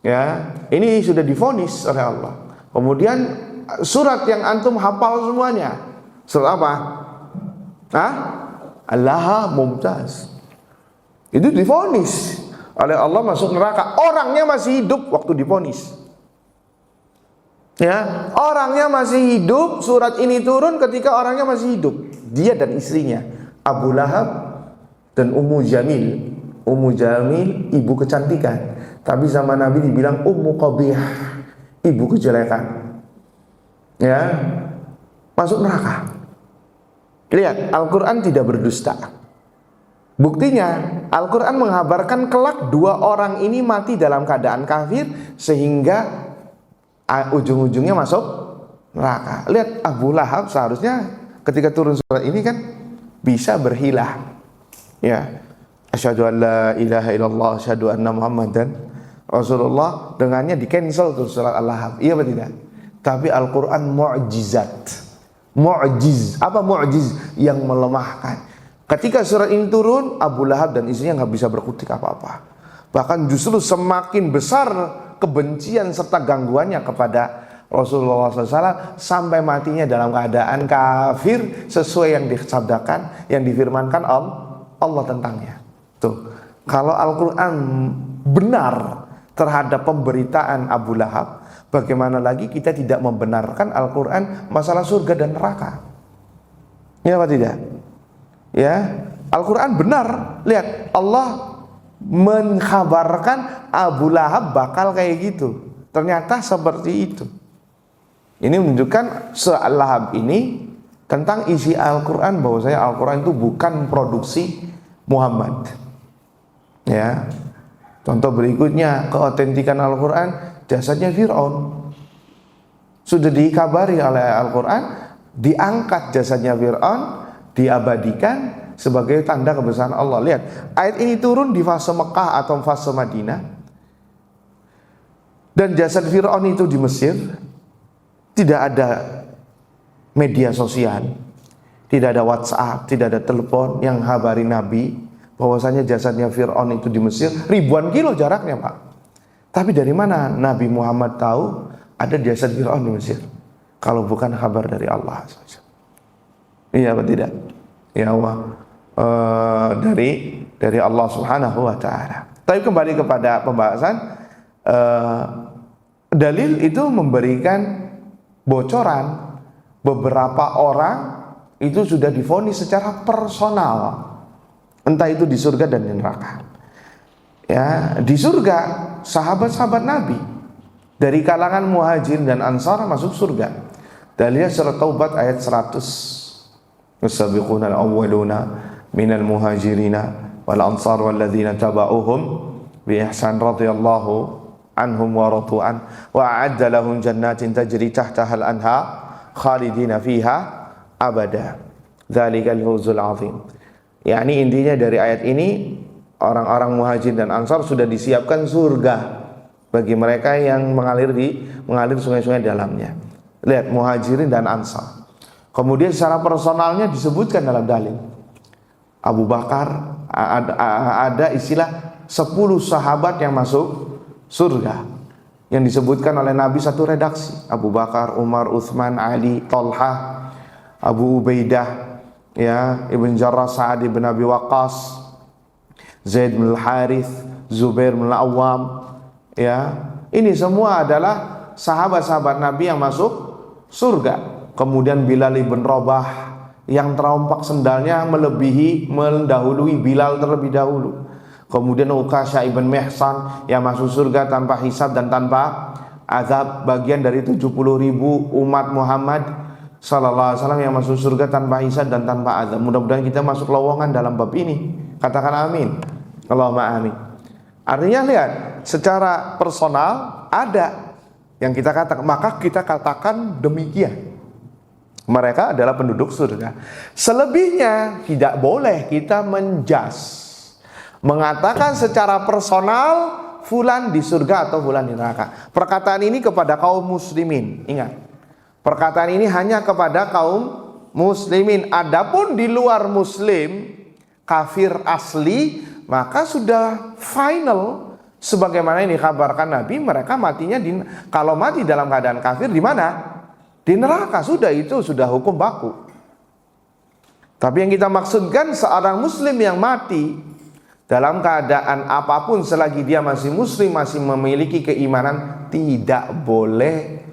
Ya, ini sudah divonis oleh Allah. Kemudian surat yang antum hafal semuanya, surat apa? Allaha Mumtaz. Itu divonis oleh Allah masuk neraka. Orangnya masih hidup waktu divonis. Ya, orangnya masih hidup. Surat ini turun ketika orangnya masih hidup. Dia dan istrinya, Abu Lahab dan Ummu Jamil. Ummu Jamil ibu kecantikan, tapi sama Nabi dibilang Ummu Qabih, ibu kejelekan. Ya, masuk neraka. Lihat, Al-Quran tidak berdusta. Buktinya, Al-Quran menghabarkan kelak dua orang ini mati dalam keadaan kafir, sehingga ujung-ujungnya masuk neraka. Lihat, Abu Lahab seharusnya ketika turun surat ini kan bisa berhilah. Ya, asyhadu an la ilaha illallah, asyhadu anna Muhammadan Rasulullah, dengannya di cancel tuh surat Al-Lahab. Iya atau tidak? Tapi Al-Quran mu'jizat. Mu'jiz. Apa mu'jiz? Yang melemahkan. Ketika surat ini turun, Abu Lahab dan istrinya nggak bisa berkutik apa-apa. Bahkan justru semakin besar kebencian serta gangguannya kepada Rasulullah SAW sampai matinya dalam keadaan kafir sesuai yang disabdakan, yang difirmankan Allah tentangnya. Tuh, kalau Al-Quran benar terhadap pemberitaan Abu Lahab, bagaimana lagi kita tidak membenarkan Al-Quran masalah surga dan neraka? Ya apa tidak? Ya, Al-Quran benar. Lihat, Allah mengkhabarkan Abu Lahab bakal kayak gitu. Ternyata seperti itu. Ini menunjukkan surah Al-Lahab ini tentang isi Al-Quran, bahwasanya Al-Quran itu bukan produksi Muhammad. Ya, contoh berikutnya keotentikan Al-Quran, jasadnya Fir'aun. Sudah dikabari oleh Al-Quran, diangkat jasadnya Fir'aun, diabadikan sebagai tanda kebesaran Allah. Lihat, ayat ini turun di fase Mekah atau fase Madinah, dan jasad Fir'aun itu di Mesir. Tidak ada media sosial, tidak ada WhatsApp, tidak ada telepon yang habari Nabi bahwasanya jasadnya Fir'aun itu di Mesir. Ribuan kilo jaraknya, Pak. Tapi dari mana Nabi Muhammad tahu ada jasad Fir'aun di Mesir? Kalau bukan kabar dari Allah. Iya atau tidak? Ya Allah, dari Allah Subhanahu wa Ta'ala. Tapi kembali kepada pembahasan, dalil itu memberikan bocoran beberapa orang itu sudah divonis secara personal, entah itu di surga dan di neraka. Ya, di surga sahabat-sahabat Nabi dari kalangan Muhajirin dan Ansar masuk surga. Dalilnya surat Taubat ayat 100. As-sabiquna al-awwaluna minal muhajirina wal ansar walladzina taba'uhum bi ihsan radhiyallahu anhum wa radu an wa a'adda lahum jannatin tajri tahtaha al-anhar khalidina fiha abada. Dzalikal fawzul 'azim. Yani intinya dari ayat ini, orang-orang Muhajir dan Ansar sudah disiapkan surga bagi mereka yang mengalir sungai-sungai dalamnya. Lihat, Muhajirin dan Ansar. Kemudian secara personalnya disebutkan dalam dalil. Abu Bakar, ada istilah 10 sahabat yang masuk surga yang disebutkan oleh Nabi satu redaksi. Abu Bakar, Umar, Utsman, Ali, Talha, Abu Ubaidah, ya, Ibn Jarrah, Sa'ad ibn Abi Waqqas, Zaid bin Al-Harith, Zubair bin Al-Awwam. Ya, ini semua adalah sahabat-sahabat Nabi yang masuk surga. Kemudian Bilal ibn Rabah yang terompak sendalnya mendahului Bilal terlebih dahulu. Kemudian Uqasha ibn Mihsan yang masuk surga tanpa hisab dan tanpa azab, bagian dari 70.000 umat Muhammad sallallahu alaihi wasallam yang masuk surga tanpa hisab dan tanpa azab. Mudah-mudahan kita masuk lowongan dalam bab ini. Katakan amin. Allahumma amin. Artinya lihat, secara personal ada yang kita katakan, maka kita katakan demikian. Mereka adalah penduduk surga. Selebihnya tidak boleh kita menjas, mengatakan secara personal fulan di surga atau fulan di neraka. Perkataan ini kepada kaum muslimin. Ingat, perkataan ini hanya kepada kaum muslimin. Adapun di luar muslim, kafir asli, maka sudah final, Sebagaimana yang dikabarkan Nabi, mereka matinya kalau mati dalam keadaan kafir di mana? Di neraka. Sudah, itu sudah hukum baku. Tapi yang kita maksudkan seorang muslim yang mati dalam keadaan apapun selagi dia masih muslim, masih memiliki keimanan, tidak boleh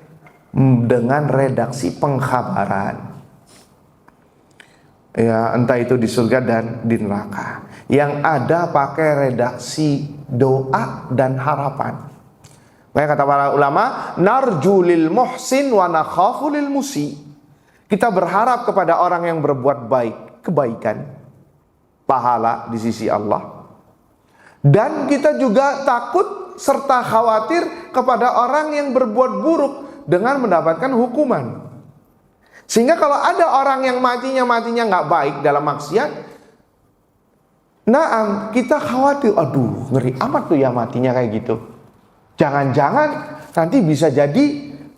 dengan redaksi pengkhabaran. Ya, entah itu di surga dan di neraka. Yang ada pakai redaksi doa dan harapan. Makanya kata para ulama, narju lil muhsin wa nakhafu lil musi. Kita berharap kepada orang yang berbuat baik, kebaikan, pahala di sisi Allah. Dan kita juga takut serta khawatir kepada orang yang berbuat buruk dengan mendapatkan hukuman. Sehingga kalau ada orang yang matinya nggak baik dalam maksiat, kita khawatir, aduh ngeri amat tuh ya matinya kayak gitu. Jangan-jangan nanti bisa jadi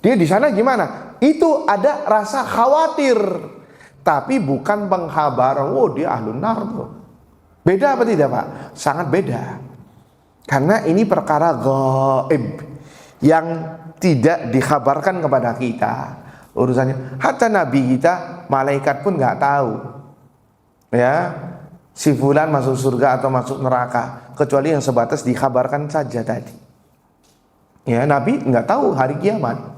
dia di sana gimana? Itu ada rasa khawatir, tapi bukan pengkhabaran, oh dia ahlun nar tuh. Beda apa tidak Pak? Sangat beda. Karena ini perkara gaib yang tidak dikhabarkan kepada kita urusannya. Hatta Nabi kita, malaikat pun nggak tahu ya si fulan masuk surga atau masuk neraka, kecuali yang sebatas dikhabarkan saja tadi. Ya, Nabi nggak tahu hari kiamat.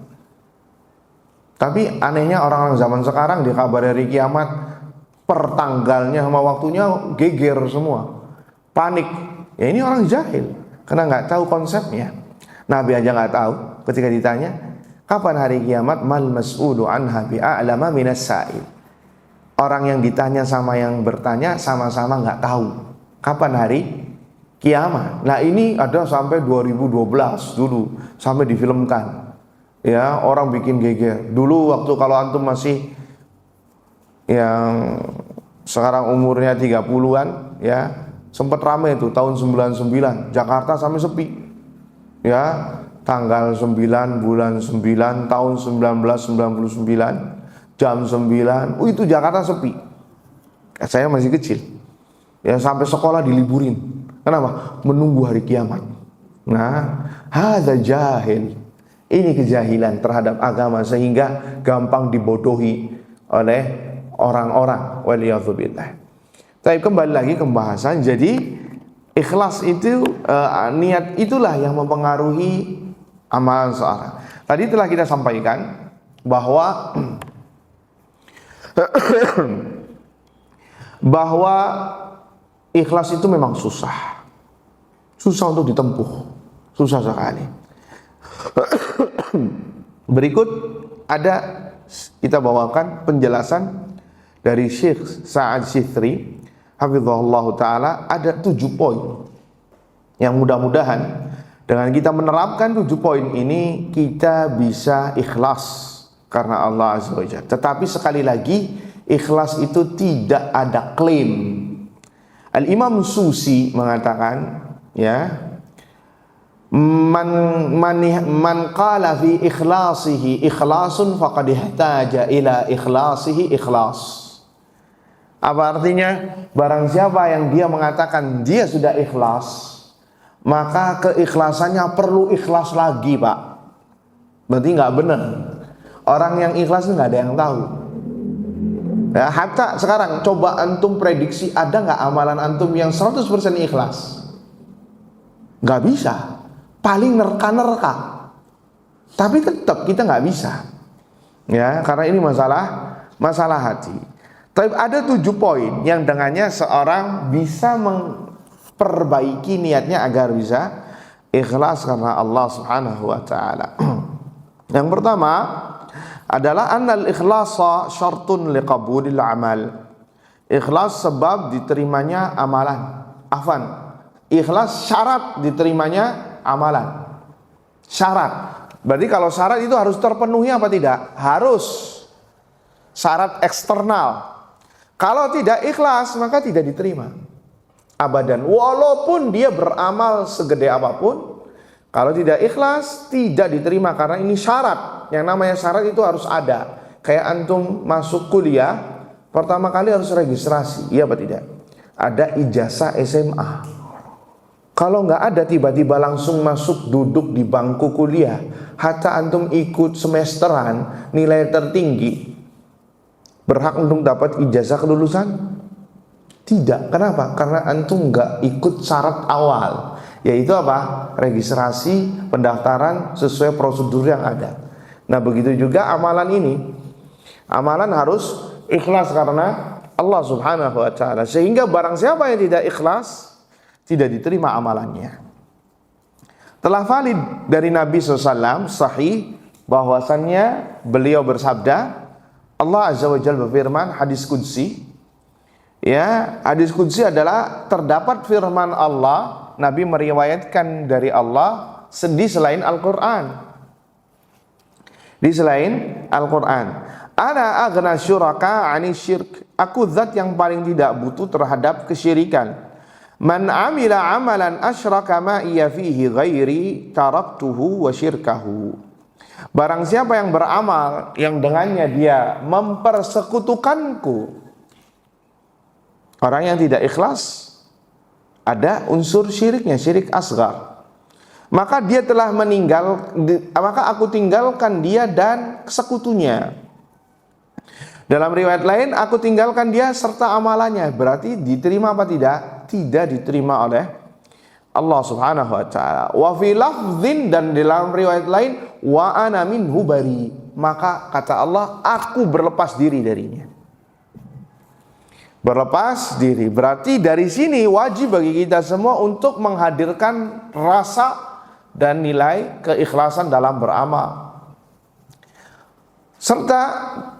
Tapi anehnya orang-orang zaman sekarang dikabari hari kiamat, per tanggalnya sama waktunya geger semua, panik. Ya ini orang jahil, karena nggak tahu konsepnya. Nabi aja nggak tahu. Ketika ditanya kapan hari kiamat, mal mas'ulu anha bi'a'lama minas sa'il. Orang yang ditanya sama yang bertanya sama-sama nggak tahu kapan hari kiamat. Nah ini ada sampai 2012 dulu, sampai difilmkan. Ya, orang bikin geger. Dulu waktu kalau antum masih yang sekarang umurnya 30-an ya, sempat ramai itu tahun 99, Jakarta sampai sepi. Ya, tanggal 9 bulan 9 tahun 1999 jam 9, itu Jakarta sepi. Saya masih kecil. Ya, sampai sekolah diliburin. Kenapa? Menunggu hari kiamat. Nah, hadza jahil. Ini kejahilan terhadap agama sehingga gampang dibodohi oleh orang-orang. Waliyadzubillah. Tapi kembali lagi ke pembahasan. Jadi ikhlas itu niat itulah yang mempengaruhi amalan seorang. Tadi telah kita sampaikan bahwa ikhlas itu memang susah untuk ditempuh, susah sekali. Berikut ada kita bawakan penjelasan dari Syekh Sa'ad Syithri hafizahullah ta'ala. Ada 7 poin yang mudah-mudahan dengan kita menerapkan 7 poin ini kita bisa ikhlas karena Allah Azza wa Jalla. Tetapi sekali lagi ikhlas itu tidak ada klaim. Al-Imam Susi mengatakan ya, man qala fi ikhlasihi ikhlasun faqad ihtaja ila ikhlasihi ikhlas. Apa artinya? Barang siapa yang dia mengatakan dia sudah ikhlas, maka keikhlasannya perlu ikhlas lagi, Pak. Berarti nggak benar. Orang yang ikhlas itu nggak ada yang tahu. Ya, hatta sekarang coba antum prediksi, ada nggak amalan antum yang 100% ikhlas? Nggak bisa. Paling nerka-nerka. Tapi tetap kita nggak bisa. Ya, karena ini masalah hati. Tapi ada 7 poin yang dengannya seorang bisa memperbaiki niatnya agar bisa ikhlas karena Allah Subhanahu wa taala. Yang pertama adalah annal ikhlasa syartun liqabulil amal. Ikhlas sebab diterimanya amalan. Ikhlas syarat diterimanya amalan. Syarat. Berarti kalau syarat itu harus terpenuhi apa tidak? Harus. Syarat eksternal. Kalau tidak ikhlas maka tidak diterima. Abadan. Walaupun dia beramal segede apapun, kalau tidak ikhlas tidak diterima karena ini syarat. Yang namanya syarat itu harus ada. Kayak antum masuk kuliah, pertama kali harus registrasi, iya apa tidak? Ada ijazah SMA. Kalau nggak ada tiba-tiba langsung masuk duduk di bangku kuliah, hatta antum ikut semesteran nilai tertinggi, berhak untuk dapat ijazah kelulusan? Tidak. Kenapa? Karena antum nggak ikut syarat awal, yaitu apa? Registrasi, pendaftaran sesuai prosedur yang ada. Nah begitu juga amalan ini. Amalan harus ikhlas karena Allah subhanahu wa ta'ala. Sehingga barang siapa yang tidak ikhlas, tidak diterima amalannya. Telah valid dari Nabi SAW sahih bahwasannya beliau bersabda, Allah Azza wa Jalla berfirman, hadis qudsi. Ya, hadis qudsi adalah terdapat firman Allah, Nabi meriwayatkan dari Allah di selain Al-Qur'an. Di selain Al-Qur'an. Ana aghna syuraka 'ani syirk. Aku zat yang paling tidak butuh terhadap kesyirikan. Man amila amalan asyraka ma'iya fihi ghairi taraktuhu wa syirkahu. Barang siapa yang beramal yang dengannya dia mempersekutukanku, orang yang tidak ikhlas, ada unsur syiriknya, syirik asghar, maka dia telah meninggal, maka aku tinggalkan dia dan sekutunya. Dalam riwayat lain, aku tinggalkan dia serta amalannya. Berarti diterima apa tidak? Tidak diterima oleh Allah subhanahu wa ta'ala. Wa fi lafzin, dan dalam riwayat lain, wa ana minhu bari. Maka kata Allah, aku berlepas diri darinya. Berlepas diri. Berarti dari sini wajib bagi kita semua untuk menghadirkan rasa dan nilai keikhlasan dalam beramal. Serta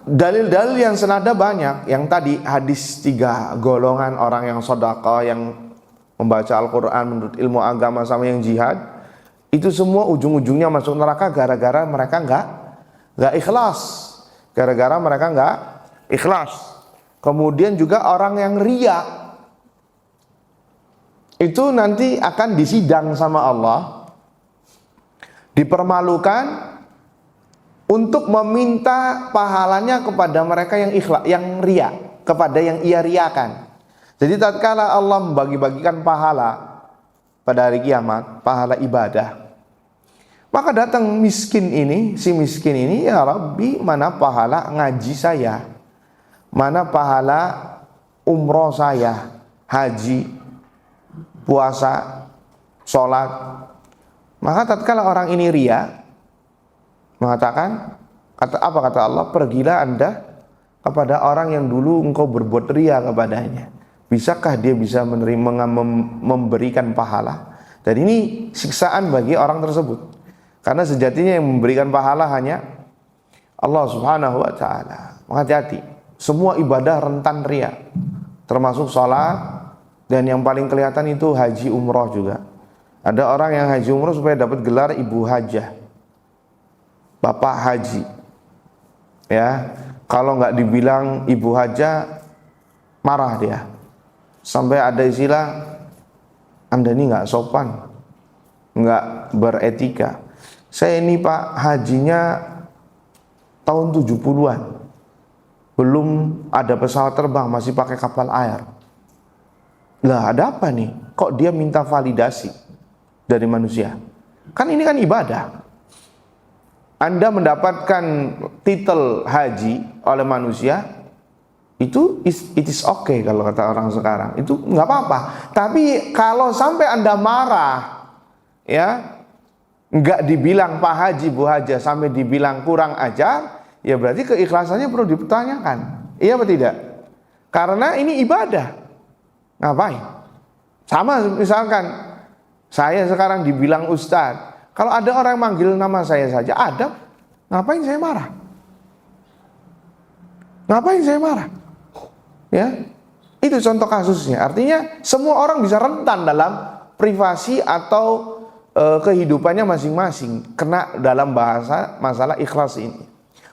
dalil-dalil yang senada banyak. Yang tadi hadis 3 golongan orang yang sedekah, yang membaca Al-Quran, menurut ilmu agama, sama yang jihad, itu semua ujung-ujungnya masuk neraka gara-gara mereka nggak ikhlas. Gara-gara mereka nggak ikhlas. Kemudian juga orang yang riya, itu nanti akan disidang sama Allah, dipermalukan untuk meminta pahalanya kepada mereka yang ikhlas, yang riya, kepada yang ia riakan. Jadi tatkala Allah membagi-bagikan pahala pada hari kiamat, pahala ibadah, maka datang miskin ini, si miskin ini, ya Rabbi, mana pahala ngaji saya, mana pahala umroh saya, haji, puasa, sholat. Maka tatkala orang ini riya, mengatakan, apa kata Allah? Pergilah Anda kepada orang yang dulu engkau berbuat riya kepadanya. Bisakah dia bisa memberikan pahala? Dan ini siksaan bagi orang tersebut. Karena sejatinya yang memberikan pahala hanya Allah subhanahu wa ta'ala. Hati-hati. Semua ibadah rentan riya, termasuk sholat, dan yang paling kelihatan itu haji umroh juga. Ada orang yang haji umroh supaya dapat gelar ibu hajah, bapak haji. Ya, kalau nggak dibilang ibu hajah, marah dia. Sampai ada istilah, Anda ini nggak sopan, nggak beretika. Saya ini Pak hajinya tahun 70-an, belum ada pesawat terbang, masih pakai kapal air. Lah ada apa nih? Kok dia minta validasi dari manusia? Kan ini kan ibadah. Anda mendapatkan titel haji oleh manusia, itu it is okay kalau kata orang sekarang. Itu nggak apa-apa. Tapi kalau sampai Anda marah, ya, nggak dibilang Pak Haji, Bu Haja, sampai dibilang kurang ajar, ya berarti keikhlasannya perlu dipertanyakan. Iya atau tidak? Karena ini ibadah. Ngapain? Sama misalkan saya sekarang dibilang ustadz. Kalau ada orang manggil nama saya saja, adab, ngapain saya marah? Ngapain saya marah? Ya, itu contoh kasusnya. Artinya semua orang bisa rentan dalam privasi atau kehidupannya masing-masing kena dalam bahasa masalah ikhlas ini.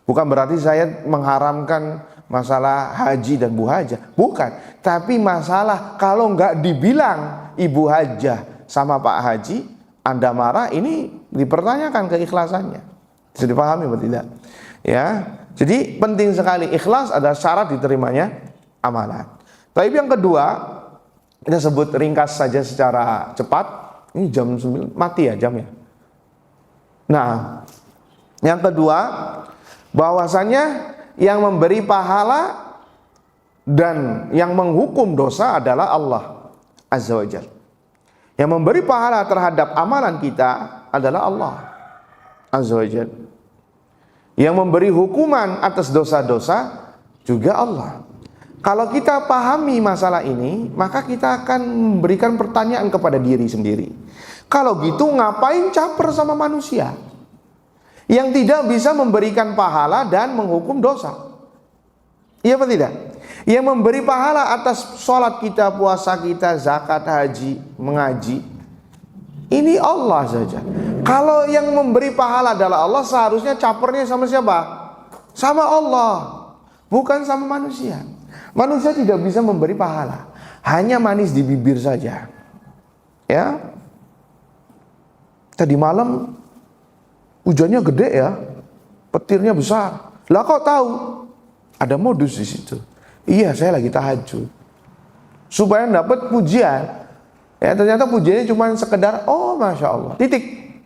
Bukan berarti saya mengharamkan masalah haji dan bu hajah, bukan. Tapi masalah kalau nggak dibilang ibu hajah sama Pak Haji, Anda marah, ini dipertanyakan keikhlasannya. Bisa dipahami atau tidak? Ya, jadi penting sekali, ikhlas adalah syarat diterimanya amalan. Tapi yang kedua, kita sebut ringkas saja secara cepat, Ini jam 9, mati ya jamnya. Nah, yang kedua, bahwasanya yang memberi pahala dan yang menghukum dosa adalah Allah Azza wa Jalla. Yang memberi pahala terhadap amalan kita adalah Allah Azza wa Jalla. Yang memberi hukuman atas dosa-dosa juga Allah. Kalau kita pahami masalah ini, maka kita akan memberikan pertanyaan kepada diri sendiri. Kalau gitu ngapain caper sama manusia yang tidak bisa memberikan pahala dan menghukum dosa? Iya apa tidak? Yang memberi pahala atas sholat kita, puasa kita, zakat, haji, mengaji, ini Allah saja. Kalau yang memberi pahala adalah Allah, seharusnya capernya sama siapa? Sama Allah, bukan sama manusia. Manusia tidak bisa memberi pahala, hanya manis di bibir saja. Ya, tadi malam hujannya gede ya, petirnya besar. Lah kok tahu? Ada modus di situ. Iya, saya lagi tahajud supaya dapat pujian. Ya, ternyata pujiannya cuma sekedar oh masya Allah, titik.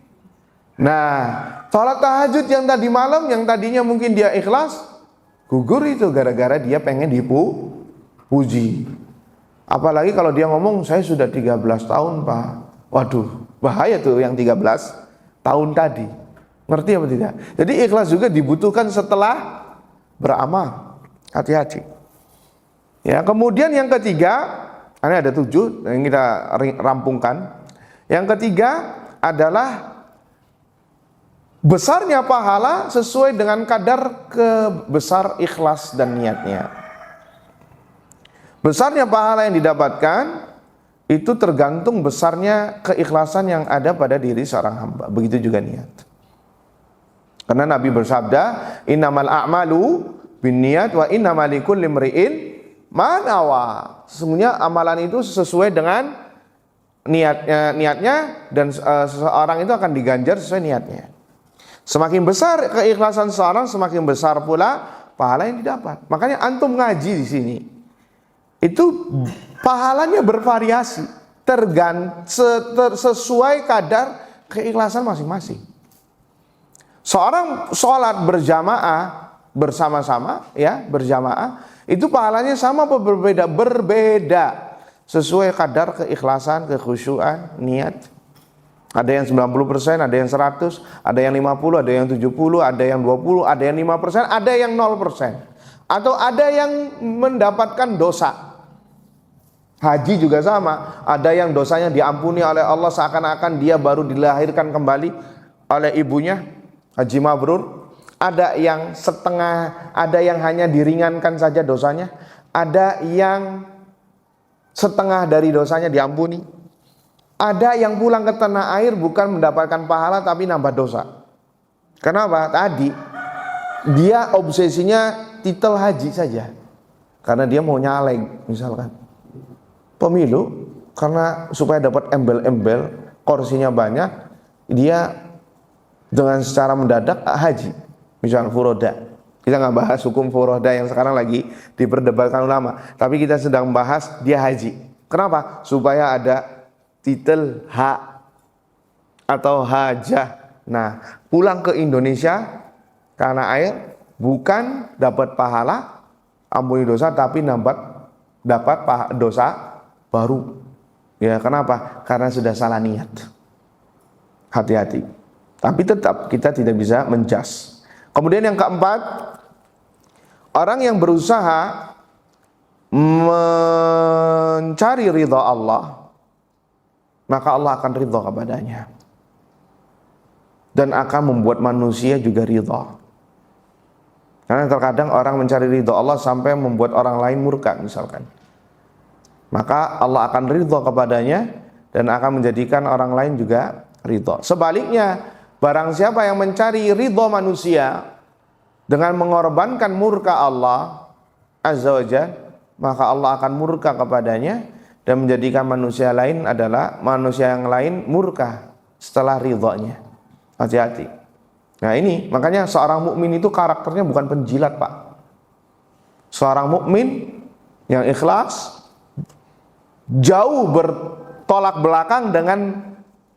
Nah, sholat tahajud yang tadi malam, yang tadinya mungkin dia ikhlas, gugur itu gara-gara dia pengen dipuji. Apalagi kalau dia ngomong saya sudah 13 tahun Pak. Waduh, bahaya tuh yang 13 tahun tadi. Ngerti apa tidak? Jadi ikhlas juga dibutuhkan setelah beramal. Hati-hati. Ya, kemudian yang ketiga, ini ada 7 yang kita rampungkan. Yang ketiga adalah besarnya pahala sesuai dengan kadar kebesar ikhlas dan niatnya. Besarnya pahala yang didapatkan itu tergantung besarnya keikhlasan yang ada pada diri seorang hamba. Begitu juga niat. Karena Nabi bersabda, innamal a'malu binniyat wa innamal likulli imri'in ma nawa. Sesungguhnya amalan itu sesuai dengan niatnya dan seseorang itu akan diganjar sesuai niatnya. Semakin besar keikhlasan seseorang, semakin besar pula pahala yang didapat. Makanya antum ngaji di sini, itu pahalanya bervariasi, sesuai kadar keikhlasan masing-masing. Seorang sholat berjamaah bersama-sama, ya berjamaah, itu pahalanya sama apa berbeda? Berbeda, sesuai kadar keikhlasan, kekhusyuan, niat. Ada yang 90%, ada yang 100, ada yang 50, ada yang 70, ada yang 20, ada yang 5%, ada yang 0%. Atau ada yang mendapatkan dosa. Haji juga sama, ada yang dosanya diampuni oleh Allah seakan-akan dia baru dilahirkan kembali oleh ibunya, haji mabrur. Ada yang setengah, ada yang hanya diringankan saja dosanya, ada yang setengah dari dosanya diampuni. Ada yang pulang ke tanah air bukan mendapatkan pahala tapi nambah dosa. Kenapa? Tadi dia obsesinya titel haji saja, karena dia mau nyalek misalkan pemilu, karena supaya dapat embel-embel kursinya banyak, dia dengan secara mendadak haji, misalnya furoda. Kita nggak bahas hukum furoda yang sekarang lagi diperdebatkan ulama, tapi kita sedang bahas dia haji. Kenapa? Supaya ada titel hak atau hajah. Nah, pulang ke Indonesia karena air bukan dapat pahala ampuni dosa, tapi dapat dosa baru. Ya, kenapa? Karena sudah salah niat. Hati-hati. Tapi tetap kita tidak bisa menjas. Kemudian yang keempat, orang yang berusaha mencari ridha Allah, maka Allah akan ridha kepadanya dan akan membuat manusia juga ridha. Karena terkadang orang mencari ridha Allah sampai membuat orang lain murka misalkan, maka Allah akan ridha kepadanya dan akan menjadikan orang lain juga ridha. Sebaliknya, barang siapa yang mencari ridha manusia dengan mengorbankan murka Allah Azza wa Jalla, maka Allah akan murka kepadanya dan menjadikan manusia lain adalah manusia yang lain murka setelah ridhonya. Hati-hati. Nah ini makanya seorang mukmin itu karakternya bukan penjilat Pak. Seorang mukmin yang ikhlas jauh bertolak belakang dengan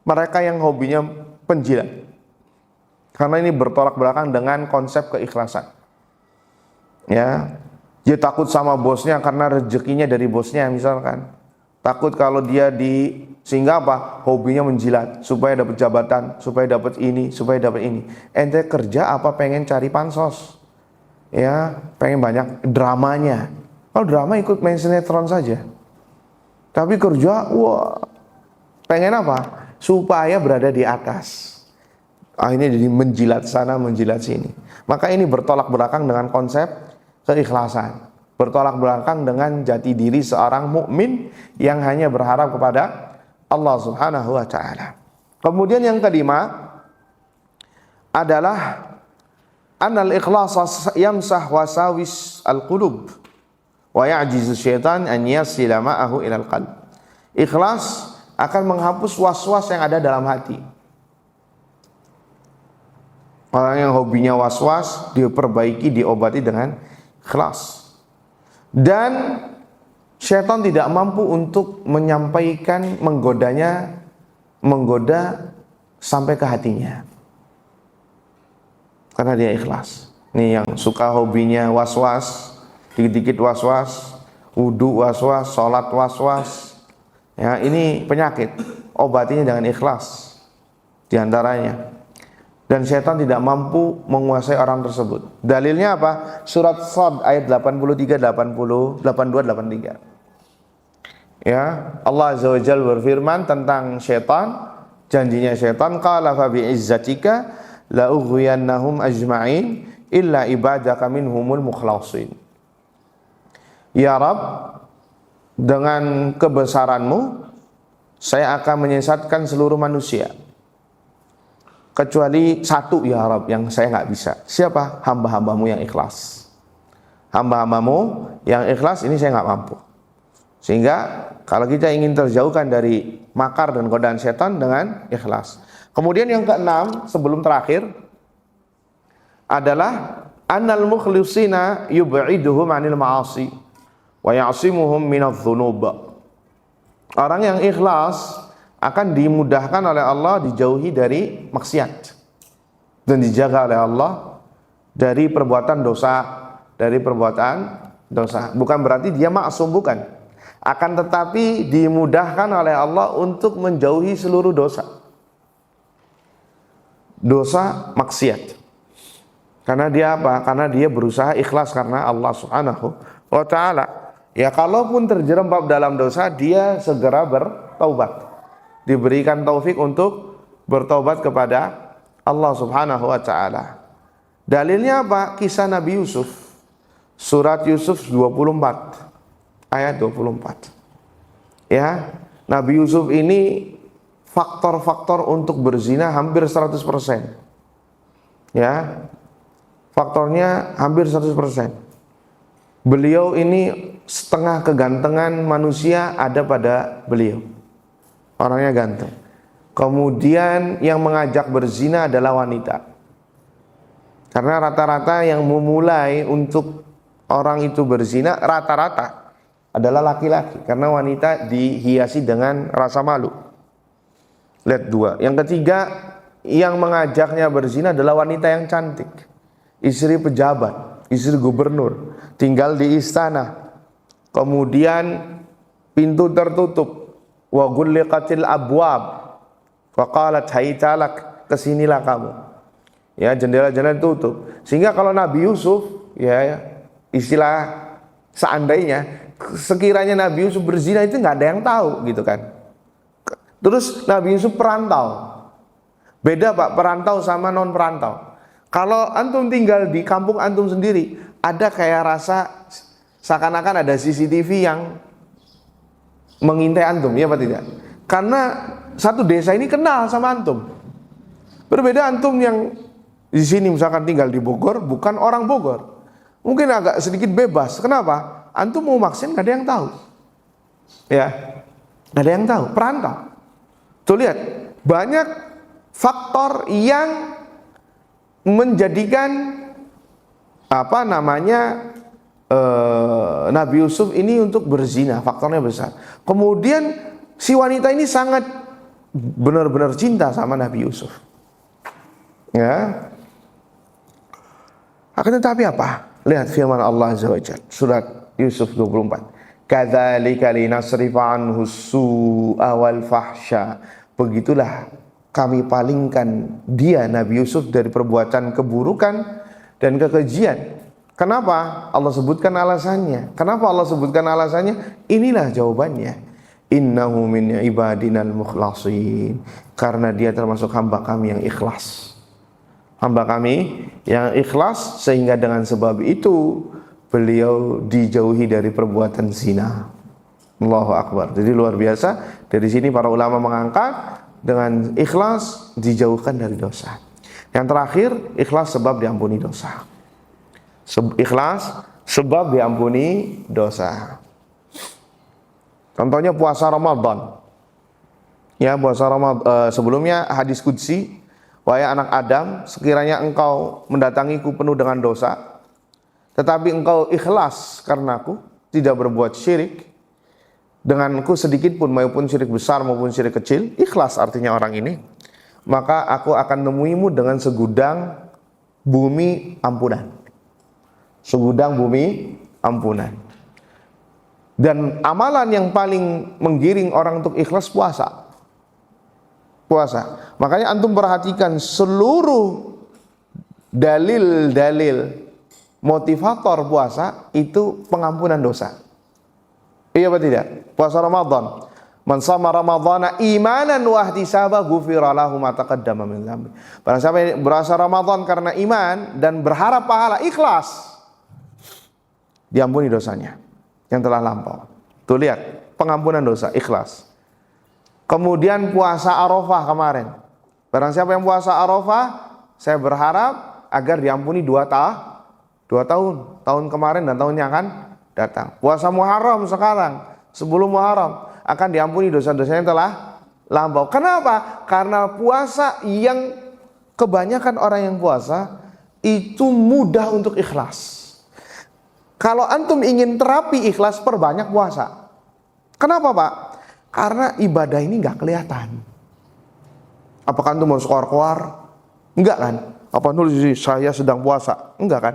mereka yang hobinya penjilat. Karena ini bertolak belakang dengan konsep keikhlasan. Ya, dia takut sama bosnya karena rezekinya dari bosnya misalkan. Takut kalau dia sehingga apa? Hobinya menjilat supaya dapat jabatan, supaya dapat ini, supaya dapat ini. Ente kerja apa pengen cari pansos? Ya, pengen banyak dramanya. Kalau drama ikut main sinetron saja. Tapi kerja, wah, pengen apa? Supaya berada di atas. Akhirnya jadi menjilat sana, menjilat sini. Maka ini bertolak belakang dengan konsep keikhlasan, bertolak belakang dengan jati diri seorang mukmin yang hanya berharap kepada Allah Subhanahu wa taala. Kemudian yang kelima adalah anal ikhlas yamsah wasawis al-qulub wa ya'jizu syaitan an yasila ma'ahu ilal qalb. Ikhlas akan menghapus was-was yang ada dalam hati. Orang yang hobinya was-was diperbaiki, diobati dengan ikhlas. Dan syaitan tidak mampu untuk menyampaikan, menggoda sampai ke hatinya. Karena dia ikhlas. Ini yang suka hobinya was-was, dikit-dikit was-was, wudu was-was, sholat was-was. Ya, ini penyakit. Obatinya dengan ikhlas. Di antaranya. Dan syaitan tidak mampu menguasai orang tersebut. Dalilnya apa? Surat Shad ayat 83, 80, 82, 83. Ya, Allah Azza wa Jalla berfirman tentang syaitan, janjinya syaitan, qala fa bi'izzatika la ughwiyannahum ajma'in illa ibadaka minhumul mukhlasin. Ya Rabb, dengan kebesaranmu saya akan menyesatkan seluruh manusia kecuali satu ya Rabb yang saya nggak bisa. Siapa? Hamba-hambamu yang ikhlas. Hamba-hambamu yang ikhlas ini saya nggak mampu. Sehingga kalau kita ingin terjauhkan dari makar dan godaan setan dengan ikhlas. Kemudian yang keenam sebelum terakhir adalah annal mukhlisina yub'iduhum 'anil ma'asi wa ya'simuhum minadh dhunub. Orang yang ikhlas akan dimudahkan oleh Allah dijauhi dari maksiat dan dijaga oleh Allah dari perbuatan dosa, bukan berarti dia maksum, bukan, akan tetapi dimudahkan oleh Allah untuk menjauhi seluruh dosa maksiat. Karena dia apa? Karena dia berusaha ikhlas karena Allah Subhanahu wa taala. Ya, kalaupun terjerembab dalam dosa, dia segera bertaubat. Diberikan taufik untuk bertobat kepada Allah Subhanahu wa taala. Dalilnya apa? Kisah Nabi Yusuf. Surat Yusuf 24 ayat 24. Ya, Nabi Yusuf ini faktor-faktor untuk berzina hampir 100%. Ya. Faktornya hampir 100%. Beliau ini setengah kegantengan manusia ada pada beliau. Orangnya ganteng. Kemudian yang mengajak berzina adalah wanita. Karena rata-rata yang memulai untuk orang itu berzina rata-rata adalah laki-laki. Karena wanita dihiasi dengan rasa malu. Lihat dua. Yang ketiga, yang mengajaknya berzina adalah wanita yang cantik. Istri pejabat, istri gubernur, tinggal di istana. Kemudian pintu tertutup. Wa ghulliqatil abwab wa qalat haytalak, kesinilah kamu. Ya, jendela-jendela tutup. Sehingga kalau Nabi Yusuf, ya istilah seandainya sekiranya Nabi Yusuf berzina itu nggak ada yang tahu gitu kan. Terus Nabi Yusuf perantau. Beda Pak, perantau sama non perantau. Kalau antum tinggal di kampung antum sendiri, ada kayak rasa seakan-akan ada CCTV yang mengintai antum, ya apa tidak? Karena satu desa ini kenal sama antum. Berbeda antum yang di sini misalkan tinggal di Bogor, bukan orang Bogor. Mungkin agak sedikit bebas. Kenapa? Antum mau maksin gak ada yang tahu. Ya, gak ada yang tahu. Perantau. Tuh lihat, banyak faktor yang menjadikan Nabi Yusuf ini untuk berzina, faktornya besar. Kemudian si wanita ini sangat benar-benar cinta sama Nabi Yusuf. Ya. Akan tetapi apa? Lihat firman Allah Azza wa Jalla, surat Yusuf 24. Kadzalika linasrifa anhu su'a wal fahsya. Begitulah kami palingkan dia Nabi Yusuf dari perbuatan keburukan dan kekejian. Kenapa? Allah sebutkan alasannya. Kenapa Allah sebutkan alasannya? Inilah jawabannya. Innahu min ibadinal mukhlasin. Karena dia termasuk hamba kami yang ikhlas. Hamba kami yang ikhlas, sehingga dengan sebab itu beliau dijauhi dari perbuatan zina. Allahu Akbar. Jadi luar biasa. Dari sini para ulama mengangkat dengan ikhlas dijauhkan dari dosa. Yang terakhir, ikhlas sebab diampuni dosa. Ikhlas sebab diampuni dosa. Contohnya puasa Ramadan. Ya, puasa Ramadan. Sebelumnya hadis qudsi, wahai anak Adam, sekiranya engkau mendatangiku penuh dengan dosa, tetapi engkau ikhlas karenaku, tidak berbuat syirik denganku sedikit pun, maupun syirik besar maupun syirik kecil, ikhlas artinya orang ini, maka aku akan nemuimu dengan segudang bumi ampunan. Segudang bumi ampunan. Dan amalan yang paling menggiring orang untuk ikhlas puasa. Puasa. Makanya antum perhatikan seluruh dalil-dalil motivator puasa itu pengampunan dosa. Iya apa tidak? Puasa Ramadan. Man shama Ramadhana imanan wa ihtisaba ghufira lahu ma taqaddama min dzambi. Barang siapa yang berpuasa Ramadan karena iman dan berharap pahala, ikhlas, diampuni dosanya yang telah lampau. Tuh lihat, pengampunan dosa, ikhlas. Kemudian puasa Arafah kemarin. Barang siapa yang puasa Arafah, saya berharap agar diampuni 2 tahun. Tahun kemarin dan tahun yang akan datang. Puasa Muharram sekarang, sebelum Muharram, akan diampuni dosa-dosanya yang telah lampau. Kenapa? Karena puasa yang kebanyakan orang yang puasa itu mudah untuk ikhlas. Kalau antum ingin terapi ikhlas, perbanyak puasa. Kenapa Pak? Karena ibadah ini nggak kelihatan. Apakah antum harus keluar-keluar? Enggak kan? Apa nulis saya sedang puasa? Enggak kan?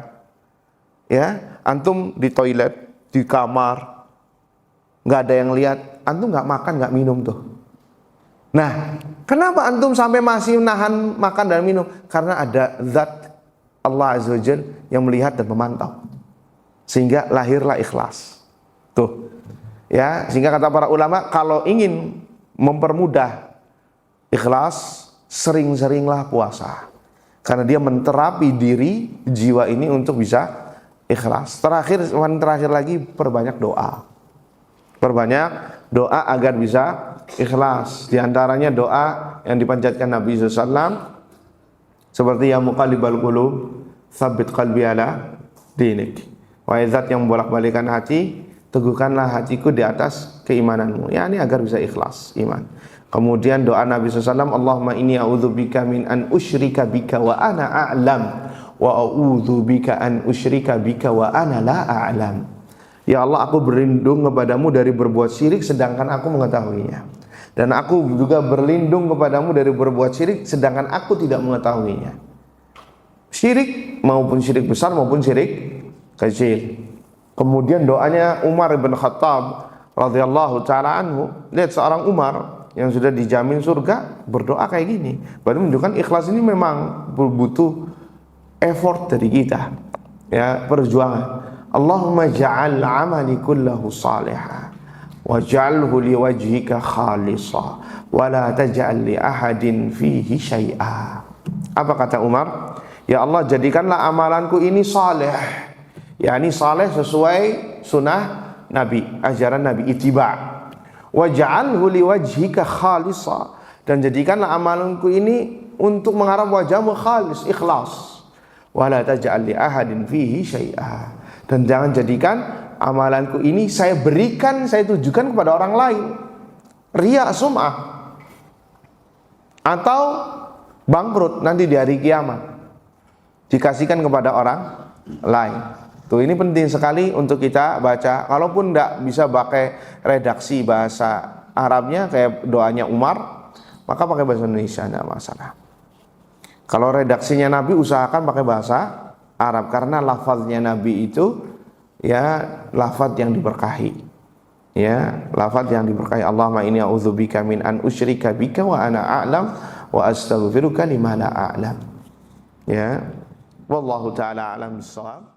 Ya, antum di toilet, di kamar, nggak ada yang lihat, antum nggak makan, nggak minum tuh. Nah, kenapa antum sampai masih nahan makan dan minum? Karena ada zat Allah Azza wa Jalla yang melihat dan memantau. Sehingga lahirlah ikhlas. Tuh. Ya, sehingga kata para ulama, kalau ingin mempermudah ikhlas, sering-seringlah puasa. Karena dia menterapi diri, jiwa ini untuk bisa ikhlas. Terakhir lagi, perbanyak doa. Perbanyak doa agar bisa ikhlas. Di antaranya doa yang dipanjatkan Nabi SAW, seperti ya muqallibal qulub, tsabbit qalbi ala dinik. Wahai zat yang membolak-balikan hati, teguhkanlah hatiku di atas keimananmu. Ya, ini agar bisa ikhlas, iman. Kemudian doa Nabi SAW, Allahumma inni a'udzubika min an usyrika bika wa ana a'lam, wa a'udzubika an usyrika bika wa ana la a'lam. Ya Allah, aku berlindung kepadamu dari berbuat syirik sedangkan aku mengetahuinya. Dan aku juga berlindung kepadamu dari berbuat syirik sedangkan aku tidak mengetahuinya. Syirik maupun syirik besar maupun syirik kecil. Kemudian doanya Umar bin Khattab radhiyallahu taala anhu. Lihat seorang Umar yang sudah dijamin surga berdoa kayak gini. Berarti menunjukkan ikhlas ini memang butuh effort dari kita. Ya, perjuangan. Allahumma ja'al amali kullahu salihah waj'alhu liwajhika khalisa wa la taj'al li ahadin fihi syai'a. Apa kata Umar? Ya Allah, jadikanlah amalanku ini saleh. yakni saleh sesuai sunnah Nabi, ajaran Nabi, ittiba. Waj'alhu liwajhika khalisa, dan jadikanlah amalanku ini untuk mengharap wajahmu, khalis, ikhlas. Wala taj'al li ahadin fihi syai'a, dan jangan jadikan amalanku ini saya berikan, saya tujukan kepada orang lain, riya, sum'ah, atau bangkrut nanti di hari kiamat dikasihkan kepada orang lain. Tuh, ini penting sekali untuk kita baca. Kalaupun tidak bisa pakai redaksi bahasa Arabnya kayak doanya Umar, maka pakai bahasa Indonesia, tidak masalah. Kalau redaksinya Nabi, usahakan pakai bahasa Arab, karena lafaznya Nabi itu ya lafaz yang diberkahi. Ya, lafaz yang diberkahi. Allahumma inni a'udzubika min an usyrika bika wa ana a'lam wa astaghfiruka lima la a'lam. Ya, wallahu taala a'lam bissawab.